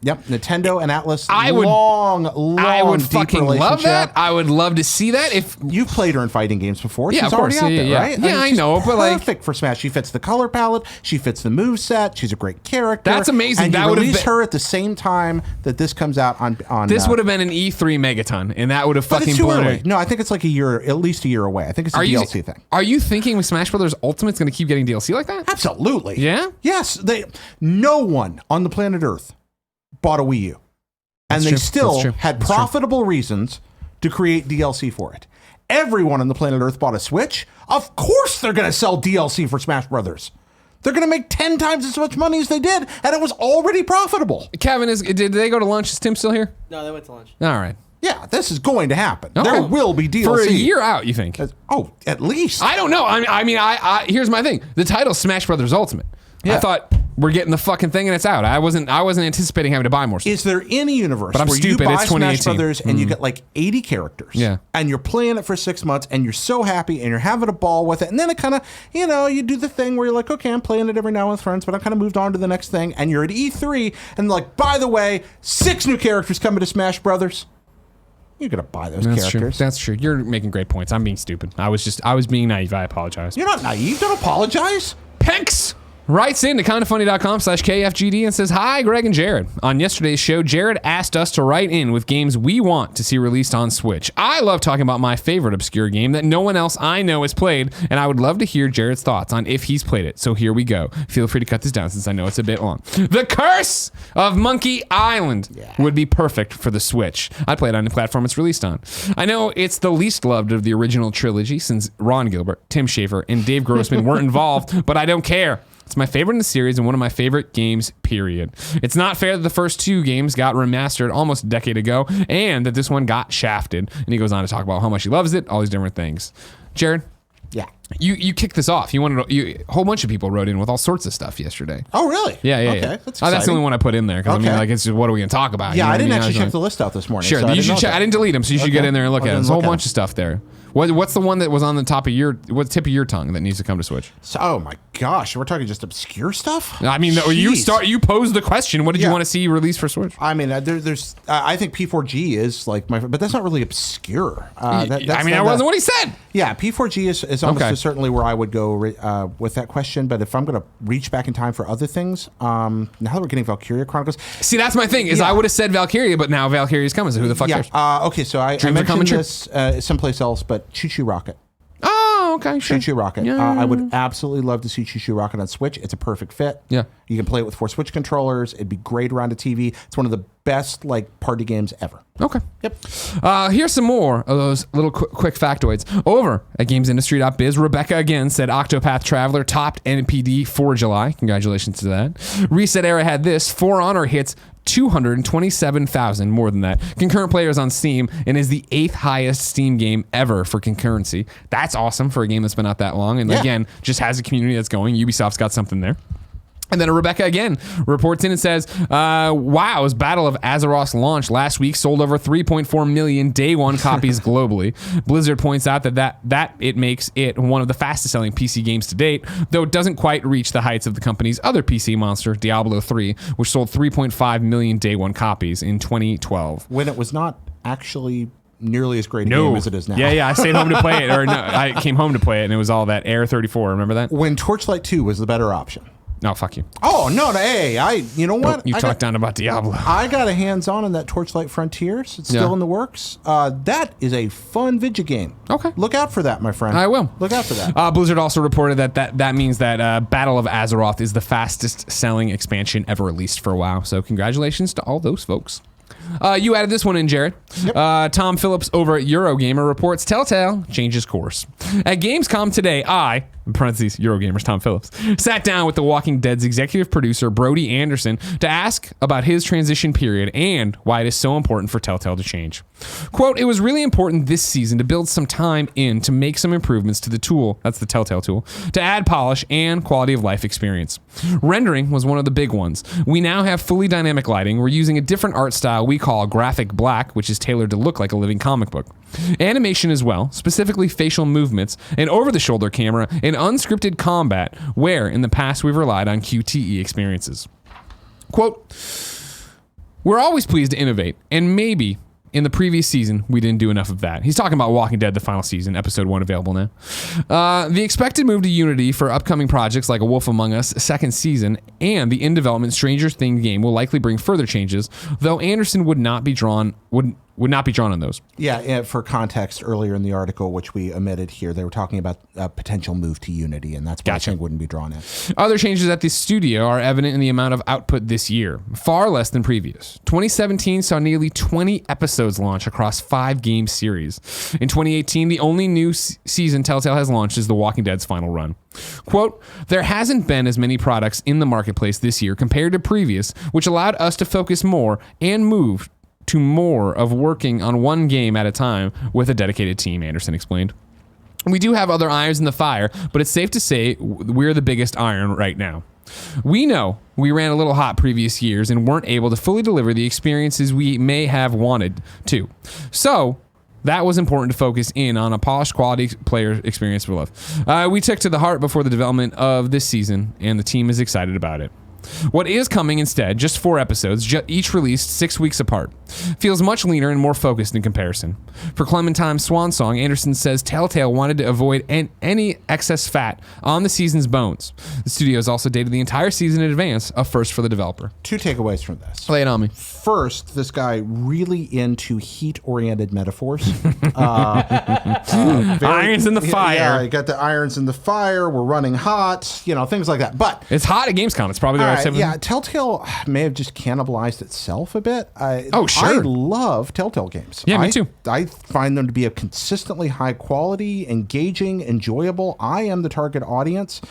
Yep, Nintendo and Atlus. I would fucking love that. I would love to see that. If you've played her in fighting games before, she's already out there, right? Yeah, I know, but like perfect for Smash. She fits the color palette. She fits the moveset. She's a great character. That's amazing. And that you release her at the same time that this comes out on. This would have been an E3 Megaton, and that would have fucking blown it. No, I think it's like at least a year away. I think it's a DLC thing. Are you thinking with Smash Brothers Ultimate's going to keep getting DLC like that? Absolutely. Yeah. Yes. No one on the planet Earth bought a Wii U. And they still had profitable reasons to create DLC for it. Everyone on the planet Earth bought a Switch. Of course they're going to sell DLC for Smash Brothers. They're going to make 10 times as much money as they did, and it was already profitable. Kevin, did they go to lunch? Is Tim still here? No, they went to lunch. All right. Yeah, this is going to happen. Okay. There will be DLC. For a year out, you think? At least. I don't know. I mean, here's my thing. The title's Smash Brothers Ultimate. Yeah. I thought we're getting the fucking thing and it's out. I wasn't anticipating having to buy more stuff. Is there any universe where you buy Smash Brothers and you get like 80 characters? Yeah. And you're playing it for 6 months and you're so happy and you're having a ball with it. And then it kind of, you do the thing where you're like, okay, I'm playing it every now with friends, but I kind of moved on to the next thing. And you're at E3 and like, by the way, 6 new characters coming to Smash Brothers. You're going to buy those characters. That's true. You're making great points. I'm being stupid. I was being naive. I apologize. You're not naive. Don't apologize. Pex writes in to kindafunny.com/KFGD and says, hi, Greg and Jared. On yesterday's show, Jared asked us to write in with games we want to see released on Switch. I love talking about my favorite obscure game that no one else I know has played, and I would love to hear Jared's thoughts on if he's played it. So here we go. Feel free to cut this down since I know it's a bit long. The Curse of Monkey Island would be perfect for the Switch. I'd play it on the platform it's released on. I know it's the least loved of the original trilogy since Ron Gilbert, Tim Schafer, and Dave Grossman weren't involved, but I don't care. It's my favorite in the series and one of my favorite games, period. It's not fair that the first 2 games got remastered almost a decade ago and that this one got shafted. And he goes on to talk about how much he loves it, all these different things. Jared? Yeah. You kicked this off. A whole bunch of people wrote in with all sorts of stuff yesterday. Oh, really? Yeah. Okay, that's the only one I put in there. Because I mean, like, it's just, what are we going to talk about? Yeah, I didn't actually check the list out this morning. Sure, so you should check. I didn't delete them, so you should get in there and look at it. There's a whole bunch of stuff there. What's the one that was on the top of tip of your tongue that needs to come to Switch? So, oh my gosh, we're talking just obscure stuff. I mean, you posed the question. What did you want to see released for Switch? I mean, there's I think P4G is like but that's not really obscure. That wasn't what he said. Yeah, P4G is almost certainly where I would go with that question. But if I'm going to reach back in time for other things, now that we're getting Valkyria Chronicles, see, that's my thing. I would have said Valkyria, but now Valkyria's coming. So who the fuck cares? Okay, so I mentioned this someplace else, but Choo Choo Rocket. Oh, okay, sure. Choo Choo Rocket. Yeah. I would absolutely love to see Choo Choo Rocket on Switch. It's a perfect fit. Yeah. You can play it with 4 Switch controllers. It'd be great around a TV. It's one of the best party games ever. Okay. Yep. Here's some more of those little quick factoids. Over at gamesindustry.biz, Rebekah again said Octopath Traveler topped NPD for July. Congratulations to that. Reset Era had this. For Honor hits 227,000, more than that, concurrent players on Steam, and is the 8th highest Steam game ever for concurrency. That's awesome for a game that's been out that long, and again, just has a community that's going. Ubisoft's got something there. And then Rebekah again reports in and says, WoW's Battle of Azeroth launch last week sold over 3.4 million day one copies globally. Blizzard points out that it makes it one of the fastest selling PC games to date, though it doesn't quite reach the heights of the company's other PC monster, Diablo 3, which sold 3.5 million day one copies in 2012. When it was not actually nearly as great a game as it is now. Yeah, I stayed home to play it, I came home to play it, and it was all that Air 34. Remember that? When Torchlight 2 was the better option. No, fuck you. Oh, no, hey, you know what? You talked down about Diablo. I got a hands-on in that Torchlight Frontiers. It's still in the works. That is a fun video game. Okay. Look out for that, my friend. I will. Look out for that. Blizzard also reported that means that Battle of Azeroth is the fastest-selling expansion ever released for a while. So congratulations to all those folks. You added this one in, Jared. Yep. Tom Phillips over at Eurogamer reports Telltale changes course. At Gamescom today, in parentheses, Eurogamer's Tom Phillips, sat down with The Walking Dead's executive producer, Brody Anderson, to ask about his transition period and why it is so important for Telltale to change. Quote, it was really important this season to build some time in to make some improvements to the tool, that's the Telltale tool, to add polish and quality of life experience. Rendering was one of the big ones. We now have fully dynamic lighting. We're using a different art style we call graphic black, which is tailored to look like a living comic book. Animation as well, specifically facial movements, an over-the-shoulder camera, and unscripted combat, where in the past we've relied on QTE experiences. Quote, we're always pleased to innovate, and maybe in the previous season, we didn't do enough of that. He's talking about Walking Dead, the final season, episode 1 available now. The expected move to Unity for upcoming projects like A Wolf Among Us second season and the in-development Stranger Things game will likely bring further changes, though Anderson would not be drawn on those. Yeah, for context, earlier in the article, which we omitted here, they were talking about a potential move to Unity, and that's why I think wouldn't be drawn in. Other changes at the studio are evident in the amount of output this year, far less than previous. 2017 saw nearly 20 episodes launch across 5 game series. In 2018, the only new season Telltale has launched is The Walking Dead's final run. Quote, there hasn't been as many products in the marketplace this year compared to previous, which allowed us to focus more and move to more of working on one game at a time with a dedicated team, Anderson explained. We do have other irons in the fire, but it's safe to say we're the biggest iron right now. We know we ran a little hot previous years and weren't able to fully deliver the experiences we may have wanted to. So that was important to focus in on a polished quality player experience we love. We took to the heart before the development of this season, and the team is excited about it. What is coming instead, just 4 episodes, each released 6 weeks apart, feels much leaner and more focused in comparison. For Clementine's Swan Song, Anderson says Telltale wanted to avoid any excess fat on the season's bones. The studio has also dated the entire season in advance, a first for the developer. 2 takeaways from this. Lay it on me. First, this guy really into heat-oriented metaphors. Irons in the fire. Yeah, you got the irons in the fire. We're running hot. Things like that. But it's hot at Gamescom. It's probably the right type of yeah, Telltale may have just cannibalized itself a bit. Sure. I love Telltale games. Yeah, me too. I find them to be a consistently high quality, engaging, enjoyable. I am the target audience.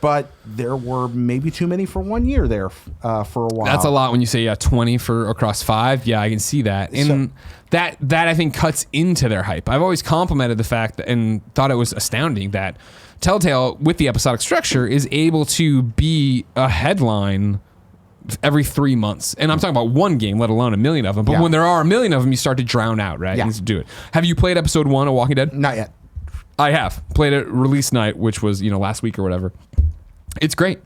But there were maybe too many for 1 year there for a while. That's a lot when you say 20 for across 5. Yeah, I can see that. And that I think cuts into their hype. I've always complimented the fact and thought it was astounding that Telltale, with the episodic structure, is able to be a headline every 3 months. And I'm talking about one game, let alone a million of them. But when there are a million of them, you start to drown out, right? Yeah. You need to do it. Have you played episode 1 of Walking Dead? Not yet. I have. Played it release night, which was, last week or whatever. It's great.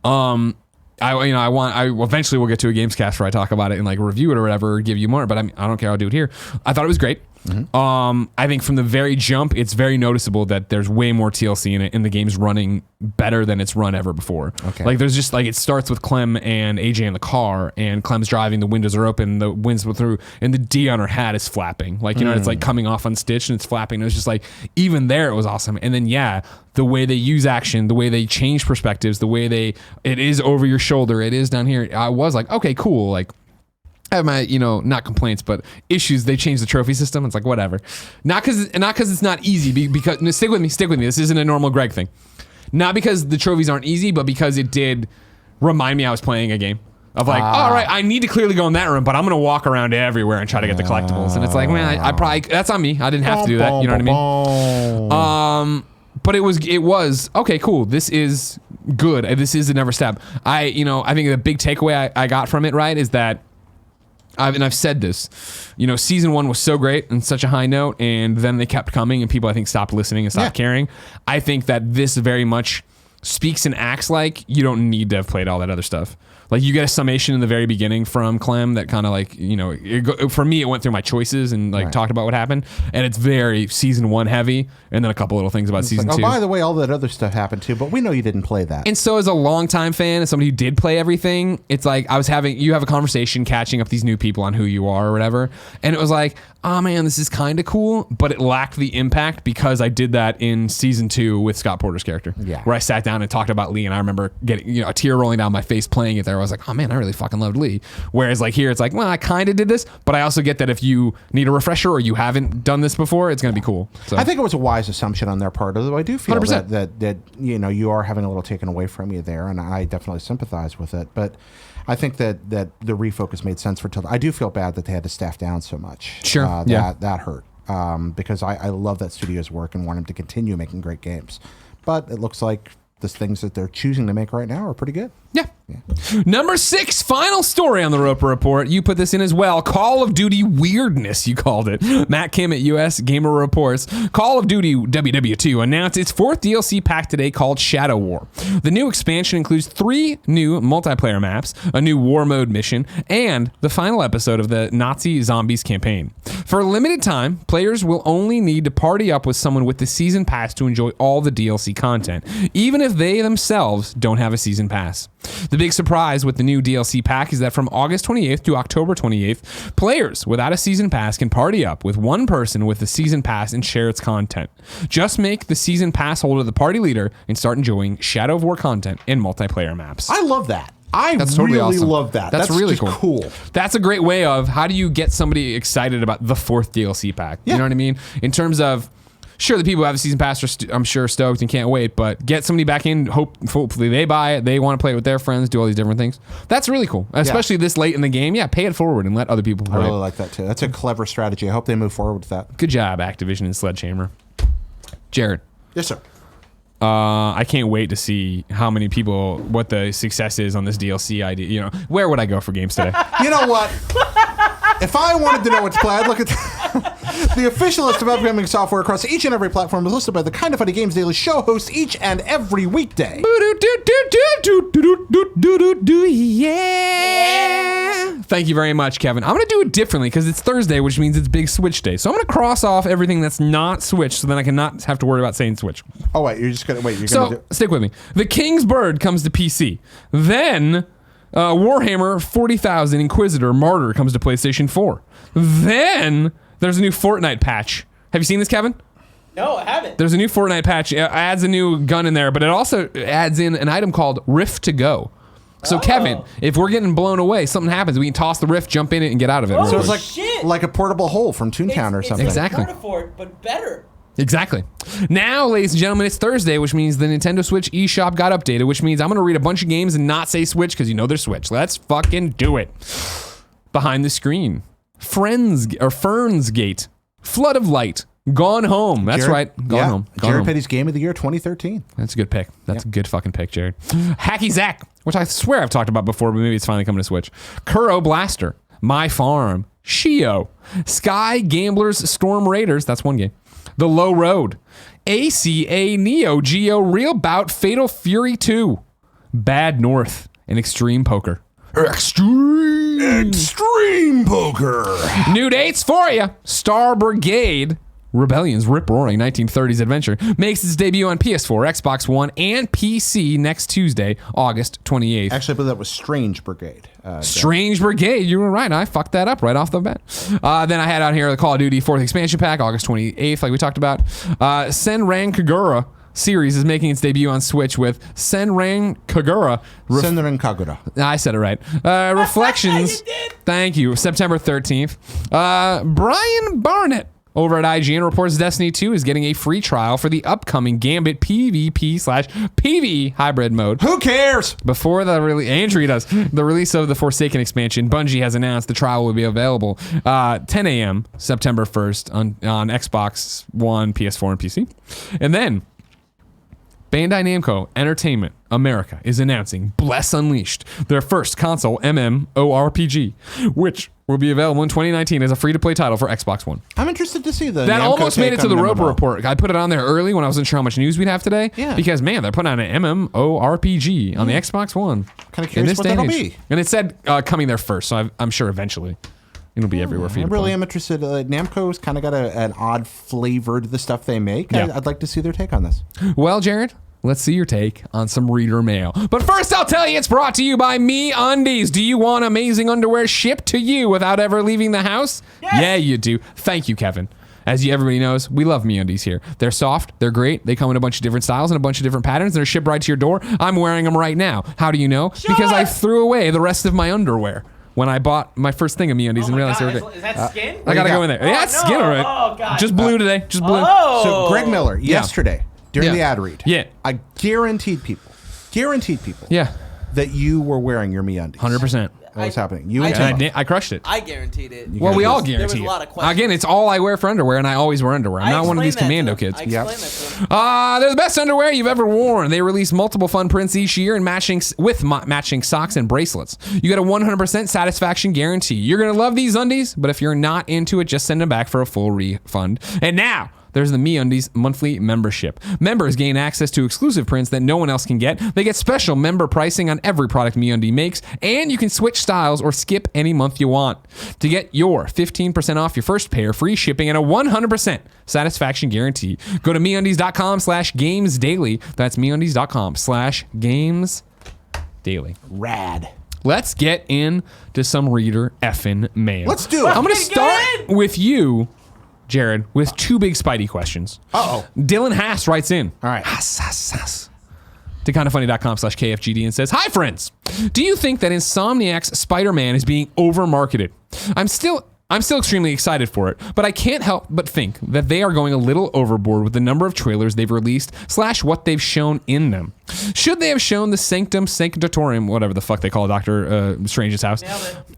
I eventually will get to a Gamescast where I talk about it and review it or whatever, or give you more, but I don't care. I'll do it here. I thought it was great. Mm-hmm. I think from the very jump, it's very noticeable that there's way more TLC in it, and the game's running better than it's run ever before. Okay. There's just it starts with Clem and AJ in the car, and Clem's driving, the windows are open, the wind's through, and the D on her hat is flapping. It's coming off unstitched and it's flapping. It was just even there, it was awesome. And then, the way they use action, the way they change perspectives, the way it is over your shoulder, it is down here. I was okay, cool. I have my, not complaints, but issues. They changed the trophy system. It's whatever. Not because it's not easy, because stick with me. This isn't a normal Greg thing. Not because the trophies aren't easy, but because it did remind me I was playing a game. Of all right, I need to clearly go in that room, but I'm going to walk around everywhere and try to get the collectibles. And it's man, I probably, that's on me. I didn't have to do that. You know what I mean? But it was okay, cool. This is good. This is a never step. I think the big takeaway I got from it, right, is that I've said this, season 1 was so great and such a high note, and then they kept coming, and people I think stopped listening and stopped caring. I think that this very much speaks and acts like, you don't need to have played all that other stuff. Like, you get a summation in the very beginning from Clem that kind of like, for me, it went through my choices and like talked about what happened. And it's very season 1 heavy. And then a couple little things about season 2. Oh, by the way, all that other stuff happened too, but we know you didn't play that. And so as a longtime fan and somebody who did play everything, it's like you have a conversation catching up these new people on who you are or whatever. And it was like, oh man, this is kind of cool, but it lacked the impact because I did that in season 2 with Scott Porter's character. Yeah. Where I sat down and talked about Lee, and I remember getting a tear rolling down my face playing it there. I was like, oh man, I really fucking loved Lee. Whereas like here, it's like, well, I kind of did this, but I also get that if you need a refresher or you haven't done this before, it's going to be cool. So I think it was a wise assumption on their part, although I do feel 100%. that you are having a little taken away from you there, and I definitely sympathize with it. But I think that the refocus made sense for Telltale. I do feel bad that they had to staff down so much. Sure. That hurt. Because I love that studio's work and want them to continue making great games. But it looks like the things that they're choosing to make right now are pretty good. Yeah. Number 6, final story on the Roper Report. You put this in as well. Call of Duty Weirdness, you called it. Matt Kim at USGamer reports, Call of Duty WW2 announced its 4th DLC pack today called Shadow War. The new expansion includes 3 new multiplayer maps, a new war mode mission, and the final episode of the Nazi Zombies campaign. For a limited time, players will only need to party up with someone with the season pass to enjoy all the DLC content, even if they themselves don't have a season pass. The big surprise with the new DLC pack is that from August 28th to October 28th, players without a season pass can party up with one person with the season pass and share its content. Just make the season pass holder the party leader and start enjoying Shadow of War content and multiplayer maps. I love that. That's totally really awesome. love that. That's really just cool. That's a great way of how do you get somebody excited about the 4th DLC pack? Yeah. You know what I mean? In terms of, sure, the people who have the season pass are, I'm sure, stoked and can't wait, but get somebody back in, hopefully they buy it, they want to play it with their friends, do all these different things. That's really cool, especially this late in the game. Yeah, pay it forward and let other people play I really like that too. That's a clever strategy. I hope they move forward with that. Good job, Activision and Sledgehammer. Jared. Yes, sir. I can't wait to see how many people, what the success is on this DLC idea. Where would I go for games today? You know what? If I wanted to know what to play, I'd look at the official list of upcoming software across each and every platform is listed by the Kinda Funny Games Daily Show hosts each and every weekday. Yeah. Thank you very much, Kevin. I'm going to do it differently because it's Thursday, which means it's Big Switch Day. So I'm going to cross off everything that's not Switch so then I cannot have to worry about saying Switch. Oh, wait, you're just going to wait. Stick with me. The King's Bird comes to PC. Then Warhammer 40,000 Inquisitor Martyr comes to PlayStation 4. Then there's a new Fortnite patch. Have you seen this, Kevin? No, I haven't. There's a new Fortnite patch. It adds a new gun in there, but it also adds in an item called Rift to Go. So, Kevin, if we're getting blown away, something happens, we can toss the Rift, jump in it, and get out of it. So it's like a portable hole from Toontown or something. Exactly. It's Fort, but better. Exactly. Now, ladies and gentlemen, it's Thursday, which means the Nintendo Switch eShop got updated, which means I'm going to read a bunch of games and not say Switch because they're Switch. Let's fucking do it. Behind the screen. Ferns Gate. Flood of Light. Gone Home. That's right. Gone Home. Jared Petty's Game of the Year 2013. That's a good pick. That's a good fucking pick, Jared. Hacky Zack, which I swear I've talked about before, but maybe it's finally coming to Switch. Kuro Blaster. My Farm. Shio. Sky Gamblers Storm Raiders. That's one game. The Low Road. ACA Neo Geo Real Bout Fatal Fury 2. Bad North. And Extreme Poker. Extreme Poker. New dates for you. Star Brigade. Rebellion's rip-roaring 1930s adventure makes its debut on PS4, Xbox One, and PC next Tuesday, August 28th. Actually, I believe that was Strange Brigade. Strange Brigade, you were right. I fucked that up right off the bat. Then I had out here the Call of Duty 4th expansion pack, August 28th, like we talked about. Senran Kagura series is making its debut on Switch with Senran Kagura. Senran Kagura. I said it right. Reflections. You did. Thank you. September 13th. Brian Barnett over at IGN reports Destiny 2 is getting a free trial for the upcoming Gambit PvP/PvE hybrid mode. Who cares? Before the release of the Forsaken expansion, Bungie has announced the trial will be available 10 a.m. September 1st on Xbox One, PS4, and PC. And then Bandai Namco Entertainment America is announcing Bless Unleashed, their first console MMORPG, which will be available in 2019 as a free-to-play title for Xbox One. I'm interested to see the that Namco almost made it to the Roper MMO. report. I put it on there early when I wasn't sure how much news we'd have today. Yeah. Because man, they're putting out an MMORPG on the Xbox One. Kind of curious what that'll be. And it said coming there first, so I'm sure eventually it'll be everywhere for you. I to really play. am interested. Namco's kind of got an odd flavor to the stuff they make. Yeah. I'd like to see their take on this. Well, Jared, let's see your take on some reader mail. But first, I'll tell you it's brought to you by MeUndies. Do you want amazing underwear shipped to you without ever leaving the house? Yes. Yeah, you do. Thank you, Kevin. As everybody knows, we love MeUndies here. They're soft, they're great, they come in a bunch of different styles and a bunch of different patterns. They're shipped right to your door. I'm wearing them right now. How do you know? Because I threw away the rest of my underwear when I bought my first thing of MeUndies and realized they were good. Is that skin? I gotta go in there. Yeah, it's skin, all right. Oh, God. Just blue today. Just blue. Oh. So Greg Miller, yesterday, during Yeah. the ad read, Yeah. I guaranteed people Yeah, that you were wearing your MeUndies. 100%. What was happening? You I and And Tim. I crushed it. I guaranteed it. Well, we all There was guarantee a lot it. of questions. Again, it's all I wear for underwear, and I always wear underwear. I'm I not one of these explained that to commando them. kids. I Yep. explained that to them. They're the best underwear you've ever worn. They release multiple fun prints each year and matching socks and bracelets. You get a 100% satisfaction guarantee. You're going to love these undies, but if you're not into it, just send them back for a full refund. And now, there's the MeUndies monthly membership. Members gain access to exclusive prints that no one else can get. They get special member pricing on every product MeUndies makes, and you can switch styles or skip any month you want. To get your 15% off your first pair, free shipping, and a 100% satisfaction guarantee, go to MeUndies.com/gamesdaily. That's MeUndies.com/gamesdaily. Rad. Let's get into some reader effing mail. Let's do it. I'm going to Let's get start in. with you, Jared, with two big Spidey questions. Uh-oh. Dylan Haas writes in. All right. Haas. To kindafunny.com/KFGD and says, "Hi, friends. Do you think that Insomniac's Spider-Man is being over-marketed? I'm still extremely excited for it, but I can't help but think that they are going a little overboard with the number of trailers they've released / what they've shown in them. Should they have shown the Sanctum Sanctorum, whatever the fuck they call Doctor Strange's house,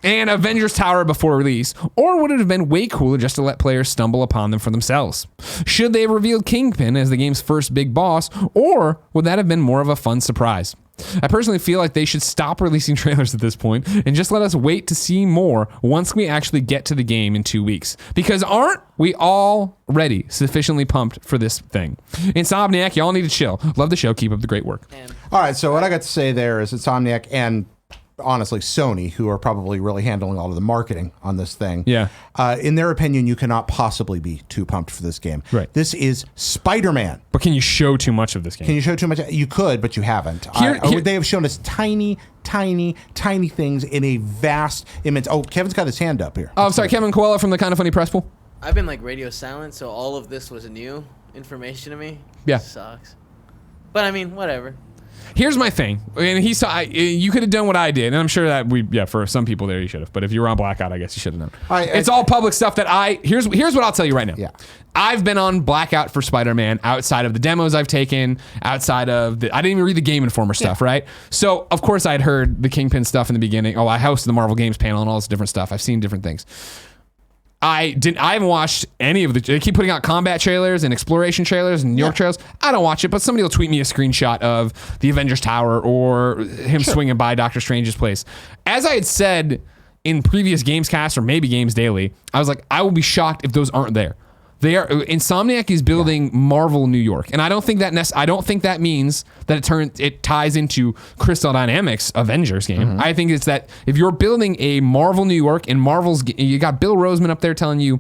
and Avengers Tower before release, or would it have been way cooler just to let players stumble upon them for themselves? Should they have revealed Kingpin as the game's first big boss, or would that have been more of a fun surprise? I personally feel like they should stop releasing trailers at this point and just let us wait to see more once we actually get to the game in 2 weeks. Because aren't we already sufficiently pumped for this thing? Insomniac, y'all need to chill. Love the show. Keep up the great work." All right, so what I got to say there is Insomniac and honestly Sony, who are probably really handling all of the marketing on this thing. Yeah. In their opinion, you cannot possibly be too pumped for this game. Right. This is Spider-Man. But can you show too much of this game? Can you show too much? You could, but you haven't. Here- They have shown us tiny things in a vast, immense. Oh, Kevin's got his hand up here. Oh, I'm sorry, Kevin Coelho from the Kinda Funny Press Pool. I've been like radio silent, so all of this was new information to me. Yeah. Sucks. But I mean, whatever. Here's my thing, and he saw. You could have done what I did, and I'm sure that for some people there, you should have. But if you were on blackout, I guess you should have known. It's all public stuff that Here's what I'll tell you right now. Yeah. I've been on blackout for Spider-Man outside of the demos I've taken, outside of I didn't even read the Game Informer stuff, right? So of course I'd heard the Kingpin stuff in the beginning. Oh, I hosted the Marvel Games panel and all this different stuff. I've seen different things. I haven't watched any of they keep putting out combat trailers and exploration trailers and New York trailers. I don't watch it, but somebody will tweet me a screenshot of the Avengers Tower or him swinging by Doctor Strange's place. As I had said in previous Gamescast or maybe Games Daily, I was like, I will be shocked if those aren't there. Insomniac is building Marvel New York, and I don't think that means that it ties into Crystal Dynamics Avengers game. Mm-hmm. I think it's that if you're building a Marvel New York and you got Bill Roseman up there telling you,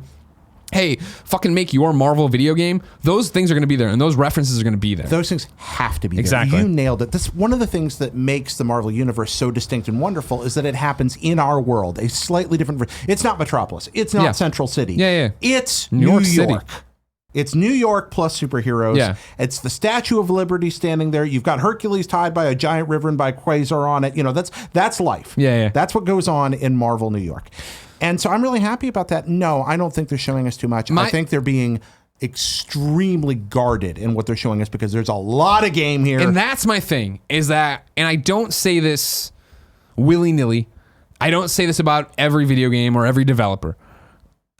hey, fucking make your Marvel video game, those things are going to be there, and those references are going to be there. Those things have to be Exactly. there. You nailed it. That's one of the things that makes the Marvel Universe so distinct and wonderful is that it happens in our world, a slightly different. It's not Metropolis. It's not Central City. Yeah. It's New York York. City. It's New York plus superheroes. Yeah. It's the Statue of Liberty standing there. You've got Hercules tied by a giant river and by Quasar on it. You know, that's life. Yeah. That's what goes on in Marvel New York. And so I'm really happy about that. No, I don't think they're showing us too much. I think they're being extremely guarded in what they're showing us because there's a lot of game here. And that's my thing, is that, and I don't say this willy-nilly, I don't say this about every video game or every developer.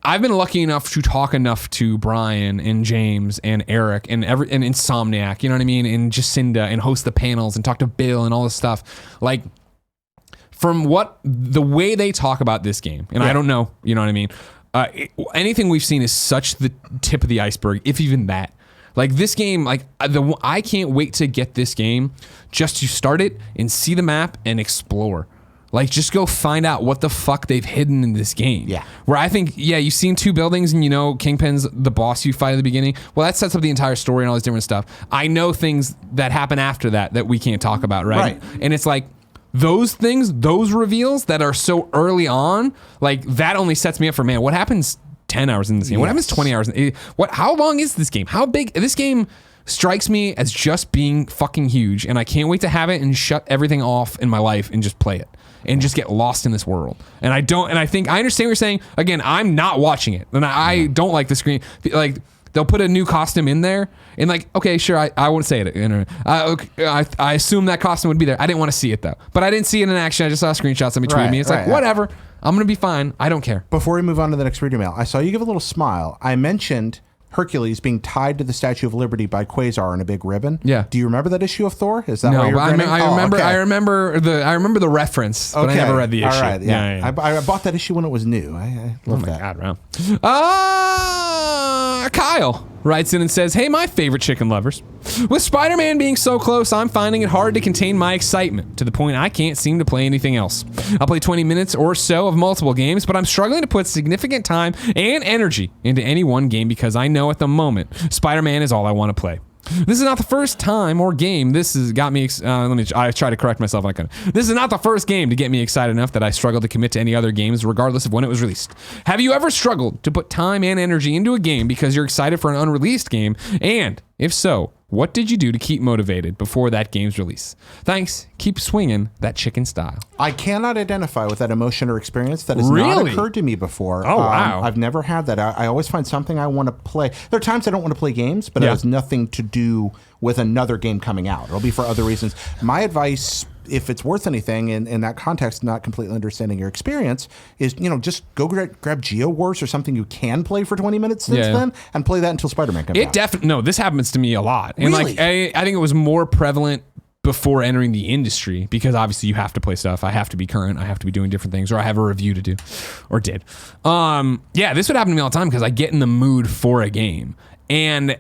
I've been lucky enough to talk enough to Brian and James and Eric and Insomniac, you know what I mean, and Jacinda, and host the panels and talk to Bill and all this stuff. Like, from what the way they talk about this game, and I don't know, you know what I mean? Anything we've seen is such the tip of the iceberg, if even that. Like this game, I can't wait to get this game just to start it and see the map and explore. Like, just go find out what the fuck they've hidden in this game. Yeah. Where I think, you've seen 2 buildings and you know Kingpin's the boss you fight at the beginning. Well, that sets up the entire story and all this different stuff. I know things that happen after that we can't talk about, right? And it's like, those things, those reveals that are so early on, like, that only sets me up for, man, what happens 10 hours in this game? What happens 20 hours? How long is this game? How big? This game strikes me as just being fucking huge, and I can't wait to have it and shut everything off in my life and just play it and just get lost in this world. And I think I understand what you're saying. Again, I'm not watching it, and I don't like the screen. Like, they'll put a new costume in there, and like, okay, sure, I won't say it. I assume that costume would be there. I didn't want to see it though, but I didn't see it in action. I just saw screenshots. Somebody tweeted me. It's like, whatever. I'm gonna be fine. I don't care. Before we move on to the next reader mail, I saw you give a little smile. I mentioned Hercules being tied to the Statue of Liberty by Quasar in a big ribbon. Yeah. Do you remember that issue of Thor? Is that no, why you're I remember the reference, but I never read the issue. All right, yeah. I bought that issue when it was new. I love that. God, Kyle writes in and says, hey, my favorite chicken lovers. With Spider-Man being so close, I'm finding it hard to contain my excitement to the point I can't seem to play anything else. I'll play 20 minutes or so of multiple games, but I'm struggling to put significant time and energy into any one game because I know at the moment Spider-Man is all I want to play. This is not the first time or game. This has got me. I try to correct myself. This is not the first game to get me excited enough that I struggle to commit to any other games, regardless of when it was released. Have you ever struggled to put time and energy into a game because you're excited for an unreleased game? And if so, what did you do to keep motivated before that game's release? Thanks. Keep swinging that chicken style. I cannot identify with that emotion or experience. That has not occurred to me before. Oh, wow. I've never had that. I always find something I want to play. There are times I don't want to play games, but it has nothing to do with another game coming out. It'll be for other reasons. My advice, if it's worth anything in that context, not completely understanding your experience, is, just go grab Geo Wars or something you can play for 20 minutes since then and play that until Spider-Man comes out. No, this happens to me a lot. And really? I think it was more prevalent before entering the industry because obviously you have to play stuff. I have to be current. I have to be doing different things, or I have a review to do, or did. This would happen to me all the time because I get in the mood for a game. And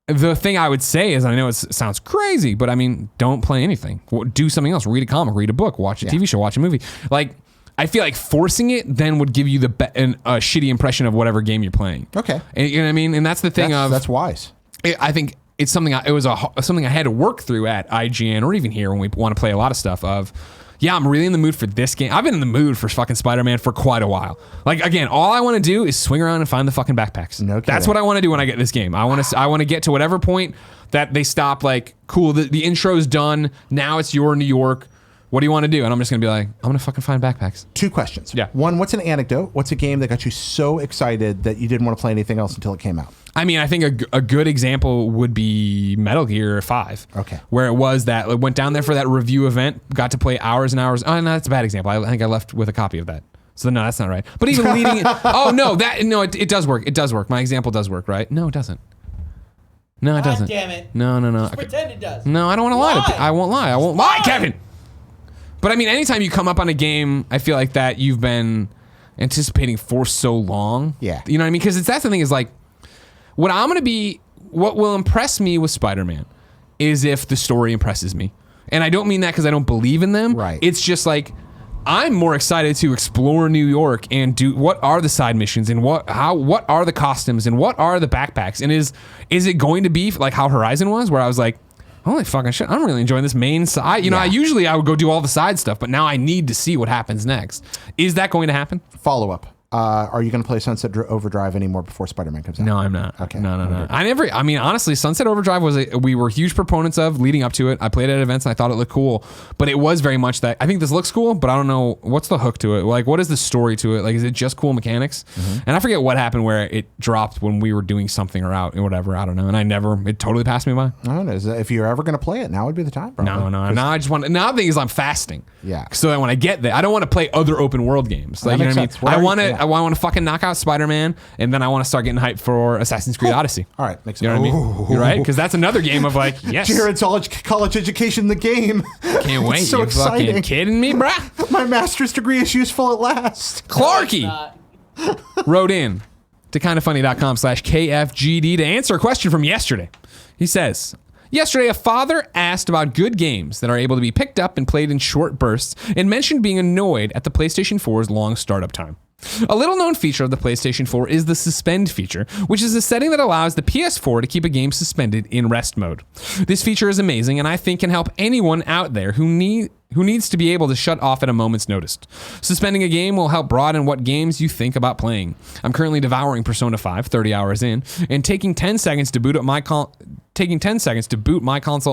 the thing I would say is, I know it sounds crazy, but I mean, don't play anything. Do something else. Read a comic, read a book, watch a TV show, watch a movie. Like, I feel like forcing it then would give you a shitty impression of whatever game you're playing. Okay. And, you know what I mean? And that's the thing that's wise. I think it's something. It was something I had to work through at IGN or even here when we want to play a lot of stuff. I'm really in the mood for this game. I've been in the mood for fucking Spider-Man for quite a while. Like, again, all I want to do is swing around and find the fucking backpacks. No kidding. That's what I want to do when I get this game. I want to get to whatever point that they stop. Like, cool, the intro's done. Now it's your New York. What do you want to do? And I'm just going to be like, I'm going to fucking find backpacks. 2 questions. Yeah. One, what's an anecdote? What's a game that got you so excited that you didn't want to play anything else until it came out? I mean, I think a good example would be Metal Gear 5. Okay. Where it was that I went down there for that review event, got to play hours and hours. Oh, no, that's a bad example. I think I left with a copy of that. So no, that's not right. But even leading it. Oh, no, it does work. It does work. My example does work, right? No, it doesn't. No, it doesn't. Damn it. No. Just pretend it does. No, I don't want to lie. I won't lie. I won't lie, Kevin. But I mean, anytime you come up on a game, I feel like that you've been anticipating for so long. Yeah. You know what I mean? Because that's the thing is like, what will impress me with Spider-Man is if the story impresses me. And I don't mean that because I don't believe in them. Right. It's just like, I'm more excited to explore New York and do what are the side missions and what are the costumes and what are the backpacks, and is it going to be like how Horizon was, where I was like, holy fucking shit, I'm really enjoying this main side. I usually would go do all the side stuff, but now I need to see what happens next. Is that going to happen? Follow up. Are you going to play Sunset Overdrive anymore before Spider-Man comes out? No, I'm not. Okay. No. I mean, honestly, Sunset Overdrive we were huge proponents of leading up to it. I played it at events and I thought it looked cool, but it was very much that I think this looks cool, but I don't know what's the hook to it. Like, what is the story to it? Like, is it just cool mechanics? Mm-hmm. And I forget what happened where it dropped when we were doing something or out or whatever. I don't know. And it totally passed me by. I don't know. If you're ever going to play it, now would be the time. Probably. No. Now the thing is I'm fasting. Yeah. So that when I get there, I don't want to play other open world games. Like, you know what I mean? I want to fucking knock out Spider-Man, and then I want to start getting hyped for Assassin's Creed Odyssey. All right, makes sense. You know what I mean? You're right, because that's another game of like, yes. Jared's college education in the game. Can't wait. So you exciting. Fucking kidding me, bruh? My master's degree is useful at last. Clarky wrote in to kindafunny.com/KFGD to answer a question from yesterday. He says, yesterday, a father asked about good games that are able to be picked up and played in short bursts and mentioned being annoyed at the PlayStation 4's long startup time. A little known feature of the PlayStation 4 is the suspend feature, which is a setting that allows the PS4 to keep a game suspended in rest mode. This feature is amazing and I think can help anyone out there who needs to be able to shut off at a moment's notice. Suspending a game will help broaden what games you think about playing. I'm currently devouring Persona 5, 30 hours in, and taking 10 seconds to boot my console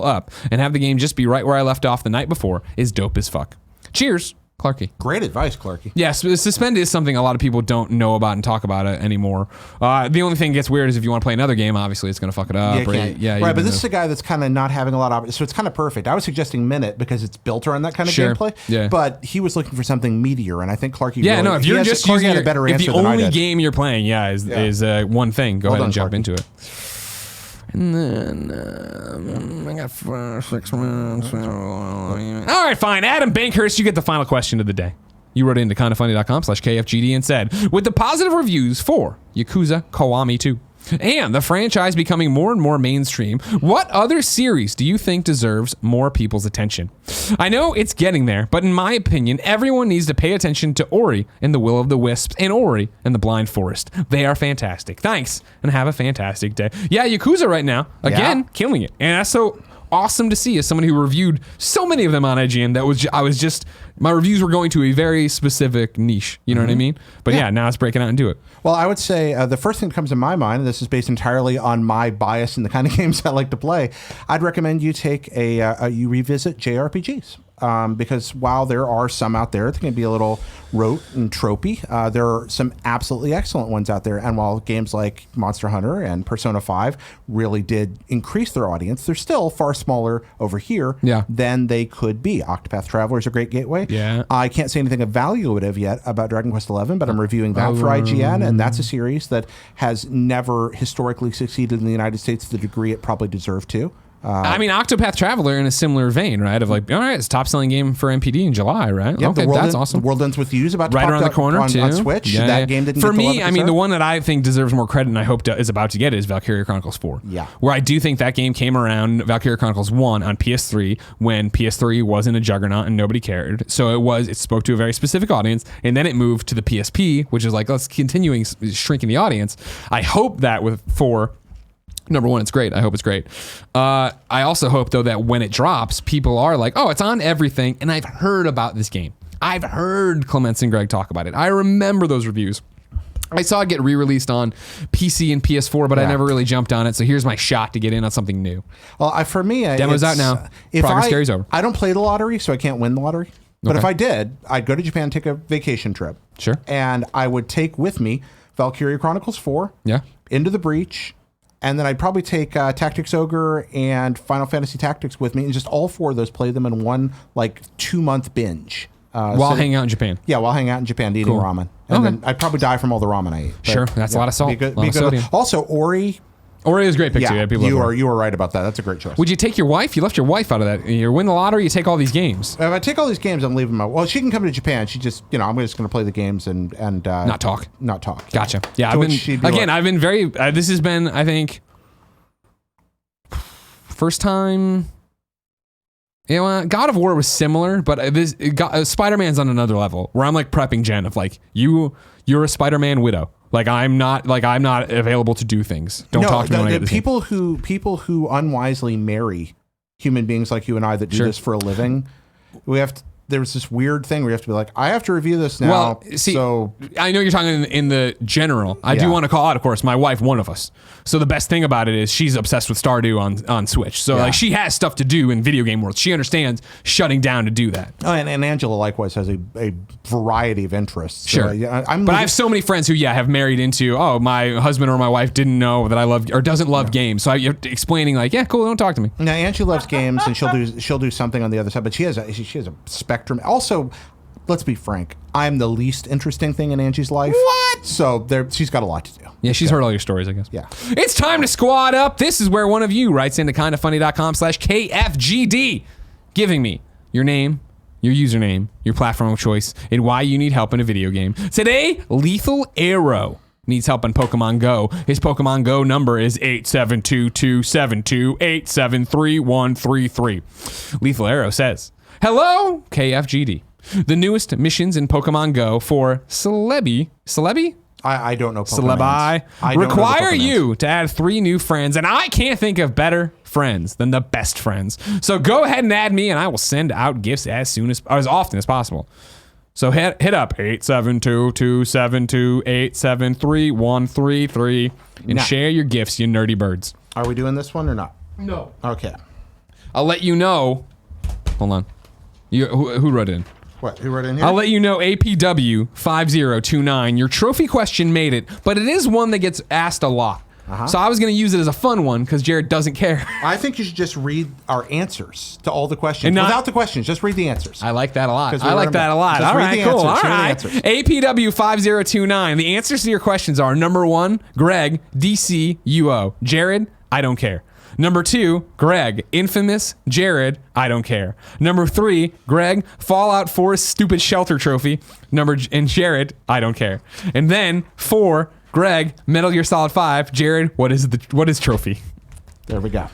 up and have the game just be right where I left off the night before is dope as fuck. Cheers, Clarky. Great advice, Clarky. Yes, suspend is something a lot of people don't know about and talk about it anymore. The only thing that gets weird is if you want to play another game, obviously it's going to fuck it up. Right, but this is a guy that's kind of not having a lot of, so it's kind of perfect. I was suggesting Minute because it's built around that kind of gameplay. Yeah. But he was looking for something meatier, and I think Clarky. Yeah, no, if you're just using a better answer if the only game you're playing, is one thing, go ahead and jump into it. And then I got 6 minutes. All right, fine. Adam Bankhurst, you get the final question of the day. You wrote into kindafunny.com/KFGD and said, with the positive reviews for Yakuza Kiwami 2 and the franchise becoming more and more mainstream, what other series do you think deserves more people's attention? I know it's getting there, but in my opinion, everyone needs to pay attention to Ori and the Will of the Wisps and Ori and the Blind Forest. They are fantastic. Thanks, and have a fantastic day. Yeah, Yakuza right now, again, killing it. And that's so awesome to see as someone who reviewed so many of them on IGN that my reviews were going to a very specific niche. You know what I mean? But yeah, now it's breaking out into it. Well, I would say the first thing that comes to my mind, and this is based entirely on my bias and the kind of games I like to play, I'd recommend you take you revisit JRPGs. Because while there are some out there that can be a little rote and tropey, there are some absolutely excellent ones out there. And while games like Monster Hunter and Persona 5 really did increase their audience, they're still far smaller over here than they could be. Octopath Traveler is a great gateway. Yeah. I can't say anything evaluative yet about Dragon Quest XI, but I'm reviewing that for IGN, and that's a series that has never historically succeeded in the United States to the degree it probably deserved to. I mean, Octopath Traveler in a similar vein, right? Of like, all right, it's top selling game for MPD in July, right? Yep, okay, that's awesome. The World Ends With You is about to right around the corner on, too. On Switch. That game didn't for get me. the I mean, the one that I think deserves more credit, and I hope is about to get is Valkyria Chronicles 4. Yeah, where I do think that game came around Valkyria Chronicles 1 on PS3 when PS3 wasn't a juggernaut and nobody cared. So it spoke to a very specific audience, and then it moved to the PSP, which is like let's continuing shrinking the audience. I hope that with 4. Number one, it's great. I hope it's great. I also hope, though, that when it drops, people are like, oh, it's on everything. And I've heard about this game. I've heard Clements and Greg talk about it. I remember those reviews. I saw it get re-released on PC and PS4, but I never really jumped on it. So here's my shot to get in on something new. Well, for me, demo's out now. Progress carries over. I don't play the lottery, so I can't win the lottery. But if I did, I'd go to Japan and take a vacation trip. Sure. And I would take with me Valkyria Chronicles 4. Yeah. Into the Breach. And then I'd probably take Tactics Ogre and Final Fantasy Tactics with me, and just all 4 of those, play them in one 2-month binge. While hanging out in Japan. Yeah, while hanging out in Japan, eating ramen. And then I'd probably die from all the ramen I ate. Sure, that's a lot of salt. Be good. Sodium. Also, Ori is a great pick too. Yeah, you were right about that. That's a great choice. Would you take your wife? You left your wife out of that. You win the lottery, you take all these games. If I take all these games, I'm leaving my. Well, she can come to Japan. She just, I'm just going to play the games and not talk. Not talk. Gotcha. Yeah, I've been very. This has been, I think, first time. God of War was similar, but Spider-Man's on another level where I'm like prepping Jen of like you're a Spider-Man widow. Like I'm not available to do things. Don't talk to me. When I get people who unwisely marry human beings like you and I that do this for a living. There's this weird thing where you have to be like, I have to review this now. Well, see, so I know you're talking in the general. I do want to call out, of course, my wife, one of us. So the best thing about it is she's obsessed with Stardew on Switch. So like she has stuff to do in video game world. She understands shutting down to do that. Oh, and Angela likewise has a variety of interests. So, sure. But I have so many friends who, have married into, my husband or my wife didn't know that I love or doesn't love games. So you're explaining like, cool, don't talk to me. Now, Angie loves games and she'll do something on the other side, but she has a spectrum. Also, let's be frank, I'm the least interesting thing in Angie's life. What? So she's got a lot to do. Yeah, she's heard all your stories, I guess. Yeah. It's time to squad up. This is where one of you writes into kindafunny.com/KFGD, giving me your name, your username, your platform of choice, and why you need help in a video game. Today, Lethal Arrow needs help in Pokemon Go. His Pokemon Go number is 872-272-873-133. Lethal Arrow says, "Hello, KFGD. The newest missions in Pokemon Go for Celebi? I don't know Pokemon. Celebi require you to add 3 new friends, and I can't think of better friends than the best friends. So go ahead and add me, and I will send out gifts as often as possible. So hit up 872-272-873-133 and share your gifts, you nerdy birds." Are we doing this one or not? No. Okay. I'll let you know. Hold on. Who wrote in? What? Who wrote in here? I'll let you know, APW5029. Your trophy question made it, but it is one that gets asked a lot. So I was going to use it as a fun one because Jared doesn't care. I think you should just read our answers to all the questions. Without the questions, just read the answers. I like that a lot. Just all right, cool. All right. Answers. APW5029. The answers to your questions are: number 1, Greg, DC, UO. Jared, I don't care. Number 2, Greg, infamous. Jared, I don't care. Number 3, Greg, Fallout 4's stupid shelter trophy. And Jared, I don't care. And then 4, Greg, Metal Gear Solid 5. Jared, what is trophy? There we go.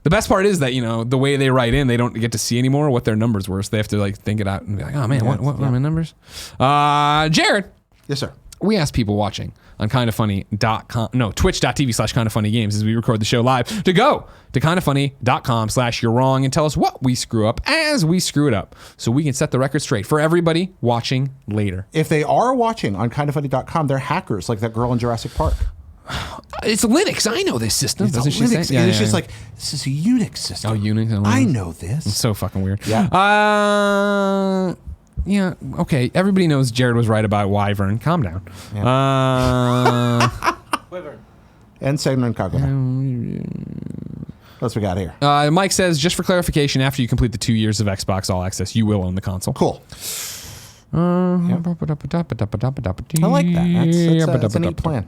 The best part is that, the way they write in, they don't get to see anymore what their numbers were. So they have to think it out and be like, oh man, what are my numbers? Jared. Yes, sir. We asked people watching on twitch.tv/kindoffunnygames as we record the show live to go to kindoffunny.com/you're wrong and tell us what we screw up as we screw it up so we can set the record straight for everybody watching later. If they are watching on kindoffunny.com, they're hackers like that girl in Jurassic Park. It's Linux. I know this system. Doesn't she say? Yeah, it's just like, this is a Unix system. Oh, Unix. I know this. It's so fucking weird. Yeah. Yeah, okay. Everybody knows Jared was right about Wyvern. Calm down. Yeah. Wyvern. And Segment Kagura. What else we got here? Mike says, just for clarification, after you complete the 2 years of Xbox All Access, you will own the console. Cool. Yep. I like that. That's a neat plan.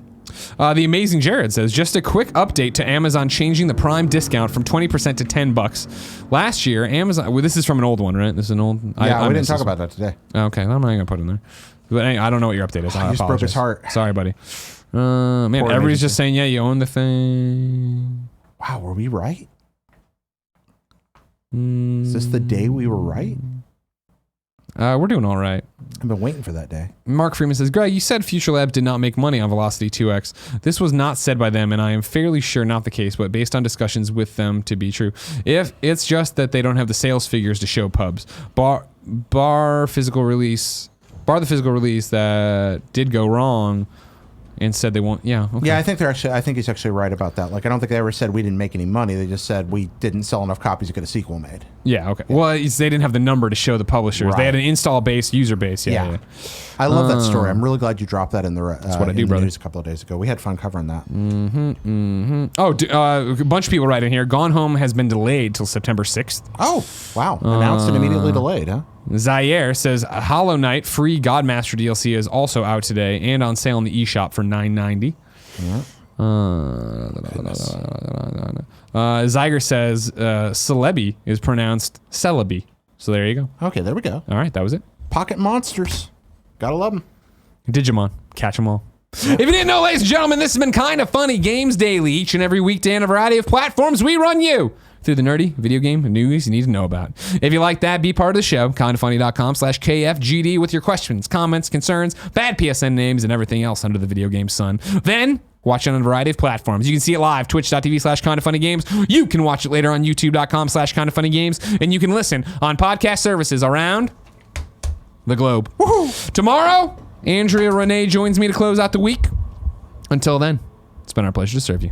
The Amazing Jared says, just a quick update to Amazon changing the Prime discount from 20% to $10. Last year, Amazon... Well, this is from an old one, right? This is an old... Yeah, we didn't talk about that today. Okay, I'm not going to put it in there. But I don't know what your update is. I just broke his heart. Sorry, buddy. Man, Poor everybody's just saying, yeah, you own the thing. Wow, were we right? Is this the day we were right? We're doing all right. I've been waiting for that day. Mark Freeman says, Greg, you said Future Labs did not make money on Velocity 2X. This was not said by them, and I am fairly sure not the case, but based on discussions with them to be true. If it's just that they don't have the sales figures to show pubs. Bar the physical release that did go wrong and said they won't. Yeah. Okay. Yeah, I think he's actually right about that. Like, I don't think they ever said we didn't make any money. They just said we didn't sell enough copies to get a sequel made. Yeah. Okay. Yeah. Well, they didn't have the number to show the publishers. Right. They had an install base, user base. Yeah. I love that story. I'm really glad you dropped that in the that's what I do, brother. News a couple of days ago. We had fun covering that. Oh, a bunch of people writing here. Gone Home has been delayed till September 6th. Oh, wow. Announced and immediately delayed, huh? Zaire says Hollow Knight free Godmaster DLC is also out today and on sale in the eShop for $9.90. Yeah. Zyger says Celebi is pronounced Celebi. So there you go. Okay, there we go. All right, that was it. Pocket monsters. Gotta love them. Digimon. Catch them all. If you didn't know, ladies and gentlemen, this has been Kind of Funny Games Daily. Each and every weekday on a variety of platforms, we run you through the nerdy video game news you need to know about. If you like that, be part of the show. kindoffunny.com/KFGD with your questions, comments, concerns, bad PSN names, and everything else under the video game sun. Then watch it on a variety of platforms. You can see it live, twitch.tv/kindoffunnygames. You can watch it later on youtube.com/kindoffunnygames. And you can listen on podcast services around the globe. Woohoo! Tomorrow, Andrea Renee joins me to close out the week. Until then, it's been our pleasure to serve you.